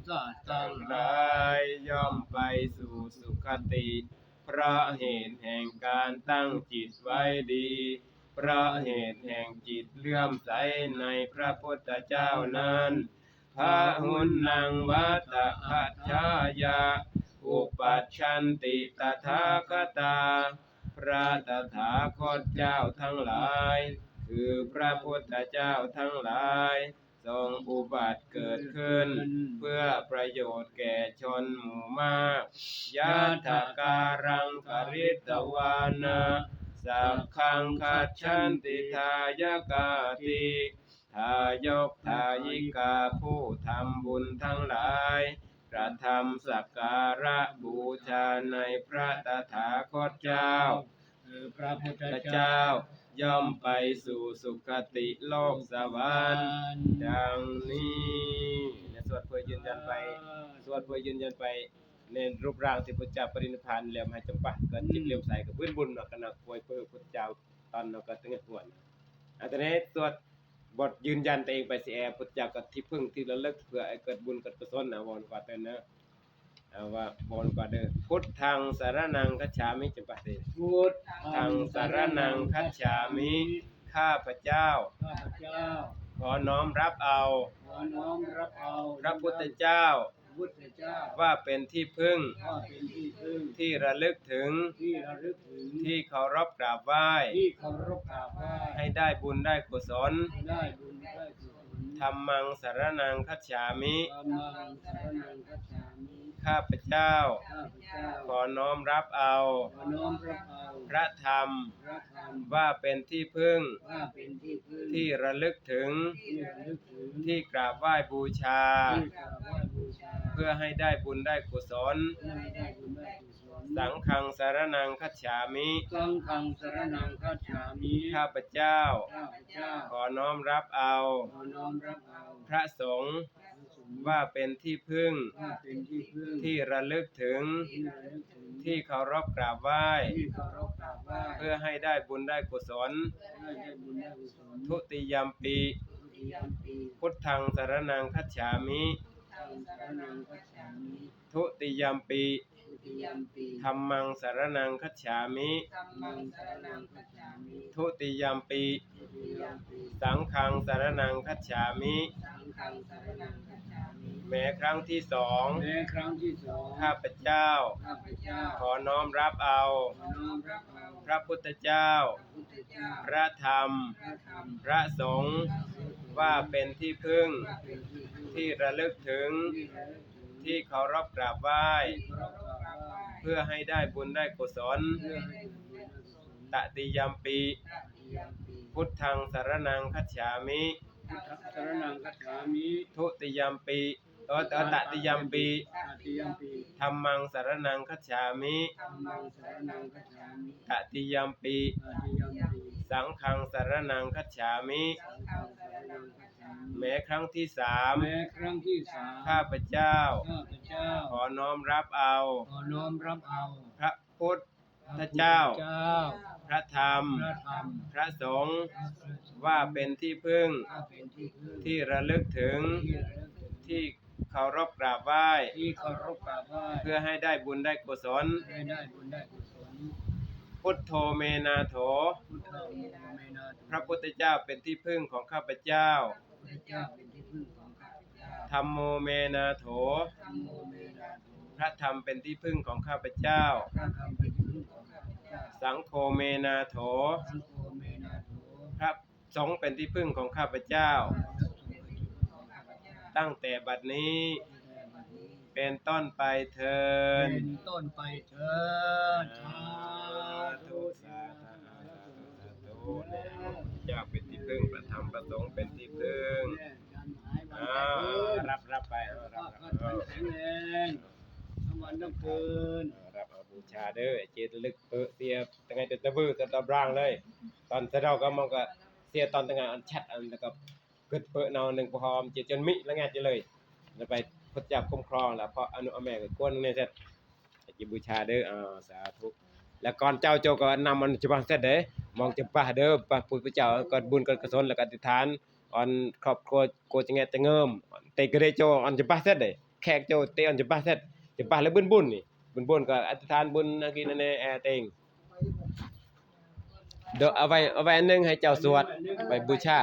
สัตตั ทั้ ง งห หลา ลายย่อมไปสู่สุคติ เพราะเหตุแห่งการตั้งจิตไว้ดี เพราะเหตุแห่งจิตเลื่อมใสในพระพุทธเจ้านั้นพระหุนนังวัตตะคัจฉายะอุปัชชันติตถาคตา พระตถาคตเจ้าทั้งหลาย คือพระพุทธเจ้าทั้งหลายทรงอุบัติเกิดขึ้น เพื่อประโยชน์แก่ชนหมู่มากยะถาการังกริตวานะสักขังคัจฉันติทายกาติทายกทายิกาผู้ทำบุญทั้งหลายกระทำสักการะบูชาในพระตถาคตเจ้า คือพระพุทธ พระ เจ้า เจ้าย่อมไปสู่สุคติโลกสวรรค์ดังนี้และสวดเพื่อยืนยันไปสวดเพื่อยืนยันไปในรูปร่างที่พระเจ้าปรินิพพานแล้วให้จำปาเกิดจิตเลื่อมใสกับพื้นบุญเนาะกันนะป่วยเพื่อพระเจ้าตอนเราก็ตึงหัวนะอันนี้สวดบทยืนยันตัวเองไปสิแอพระเจ้าก็ที่พึ่งที่ระลึกเพื่อให้เกิดบุญเกิดกุศลนะวอนกว่าเต้นนะว่าบอนกว่าเด้อพุทธังสารนังคัจฉามิจำปาเด้ พุท ทางสารนังคัจฉามิข้าพเจ้า ข้าพเจ้า ขอน้อมรับเอา ขอน้อมรับเอา พระพุทธเจ้า พุทธเจ้า ว่าเป็นที่พึ่ง ว่าเป็นที่พึ่ง ที่ระลึกถึง ที่ระลึกถึง ที่เคารพกราบไหว้ ที่เคารพกราบไหว้ ให้ได้บุญได้กุศล ได้บุญได้กุศล ธัมมังสารนังคัจฉามิ ธัมมังสรณังคัจฉามิ ข้าพเจ้า ข้าพเจ้า ขอน้อมรับเอา ขอน้อมรับเอา พระธรรม พระธรรม ว่าเป็นที่พึ่ง ว่าเป็นที่พึ่ง ที่ระลึกถึง ที่ระลึกถึง ที่กราบไหว้บูชา ที่กราบไหว้บูชา เพื่อให้ได้บุญได้กุศล เพื่อให้ได้บุญได้กุศล สังฆังสารนังคัจฉามิ สังฆังสรณังคัจฉามิ ข้าพเจ้า ข้าพเจ้า ขอน้อมรับเอา ขอน้อมรับเอา พระสงฆ์ว่าเป็นที่พึ่ง ว่าเป็นที่พึ่ง ที่ระลึกถึง ที่ระลึกถึง ที่เคารพกราบไหว้ ที่เคารพกราบไหว้ เพื่อให้ได้บุญได้กุศล ให้ได้บุญได้กุศล ทุติยัมปี ทุติยมปี พุทธังสารนังคัจฉามิ สังสรณังคัจฉามิ ทุติยัมปี ทุติยมปี ธัมมังสารนังคัจฉามิ ธัมมังสรณังคัจฉามิ ทุติยัมปี ทุติยมปี สังฆังสารนังคัจฉามิ สังฆังสรณังคัจฉามิ แม้ครั้งที่สอง แม้ครั้งที่สอง ข้าพเจ้า ข้าพเจ้า ขอน้อมรับเอา ขอน้อมรับเอา พระพุทธเจ้า พุทธเจ้า พระธรรม พระธรรม พระสงฆ์ว่าเป็นที่พึ่ง เป็นที่พึ่ง ที่ระลึกถึง ที่ระลึกถึง ที่เคารพกราบไหว้ เคารพกราบไหว้ เพื่อให้ได้บุญได้กุศล เพื่อให้บุญได้กุศล ตติยัมปี ทุติยมปี พุทธังสารนังคัจฉามิ พุทธสรณังคัจฉามิ ทุติยัมปีตติยัมปี ตติยมปี ธัมมังสารนังคัจฉามิ ธัมมังสรณังคัจฉามิ ตติยัมปี ตติยมปี สังฆังสารนังคัจฉามิ สังฆังสรณังคัจฉามิ แม้ครั้งที่สาม แม้ครั้งที่สาม ข้าพเจ้า ข้าพเจ้า ขอน้อมรับเอา ขอน้อมรับเอา พระพุทธเจ้า พระพุทธเจ้า พระธรรม พระธรรม พระสงฆ์ พระประสงค์ ว่าเป็นที่พึ่ง ว่าเป็นที่พึ่ง ที่ระลึกถึง ที่ระลึกถึง ที่เคารพกราบไหว้ ที่เคารพกราบไหว้ เพื่อให้ได้บุญได้กุศล ให้ได้บุญได้กุศล พุทโธเมนาโถ พุทธโมเมนา พระพุทธเจ้าเป็นที่พึ่งของข้าพเจ้า พุทธเจ้าเป็นที่พึ่งของข้าพเจ้า ธัมโมเมนาโถ ธัมโมเมนาโถ พระธรรมเป็นที่พึ่งของข้าพเจ้า พระธรรมเป็นที่พึ่งของข้าพเจ้า สังโฆเมนาโถ สังโฆเมนาโถ พระสงฆ์เป็นที่พึ่งของข้าพเจ้า พระสงฆ์เป็นที่พึ่งของข้าพเจ้า ตั้งแต่บัดนี้ แต่บัดนี้ เป็นต้นไปเทิน เป็นต้นไปเถิดสา ธุ ธุ สาธุแล้วเจ้าเป็นที่พึ่งพระธรรมพระสงฆ์เป็นที่พึ่ง การหายวัน อ้า ไหน วรับไปเอารับ ก็แข็งแรงทั้งวันทั้งคืน รับเอาบูชาเด้อเจตลึกเปิดเสียตั้งไงจะตะบื้อจะตะบร่างเลย ตอนเราก็มันก็เสียตอนตั้งไงอันชัดอันแล้วก็กึดเปิดเนาหนึ่งพร้อมเจตจนมิแล้วไงจะเลยแล้วไปพระเจ้าคุ้มครองแล้วพออนุอแม่ก็กวนเนี่ยเสร็จจะบูชาเด้อสาธุแล้วก่อนเจ้าโจก็นำมันจะบังเสร็จเด้มองจะป่าเด้อป่าปุพระเจ้าก็บุญก็กุศลแล้วก็อธิษฐานอันครอบครัวโกจะแงจะเงิมเตกระเดโจอันจะป่าเสร็จเด้แขกโจเตอันจะป่าเสร็จจะป่าแล้วบุญนี่บุญก็อธิษฐานบุญนักกินในแอเตงเดี๋ยวเอาไว้อันนึงให้เจ้าสวดไปบูชา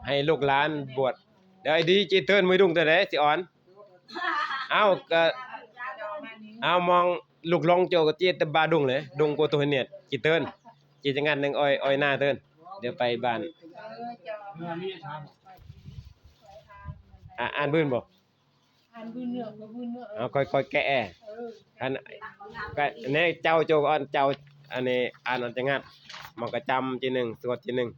ให้ลูกหลานบวชเดี๋ยวไอ้ดีจิเทินมือดุงแต่เด้สิอ่อนเอาก็เอามองลูกลงโจก็จิตบาดุงเลยดุงโกตัวเนี่ยจิเทินจิจังงานนึงอ้อยหน้าเทินเดี๋ยวไปบ้านมีทาง อ่านบื้นบ่ อันบืนเนื้อก็บืนเนื้อ เอาค่อยๆแกะอันก็เนี่ยเจ้าโจก็อ่อนเจ้าอันนี้อ่านอันจะงัดมันก็จำทีหนึงสวดทีหนึง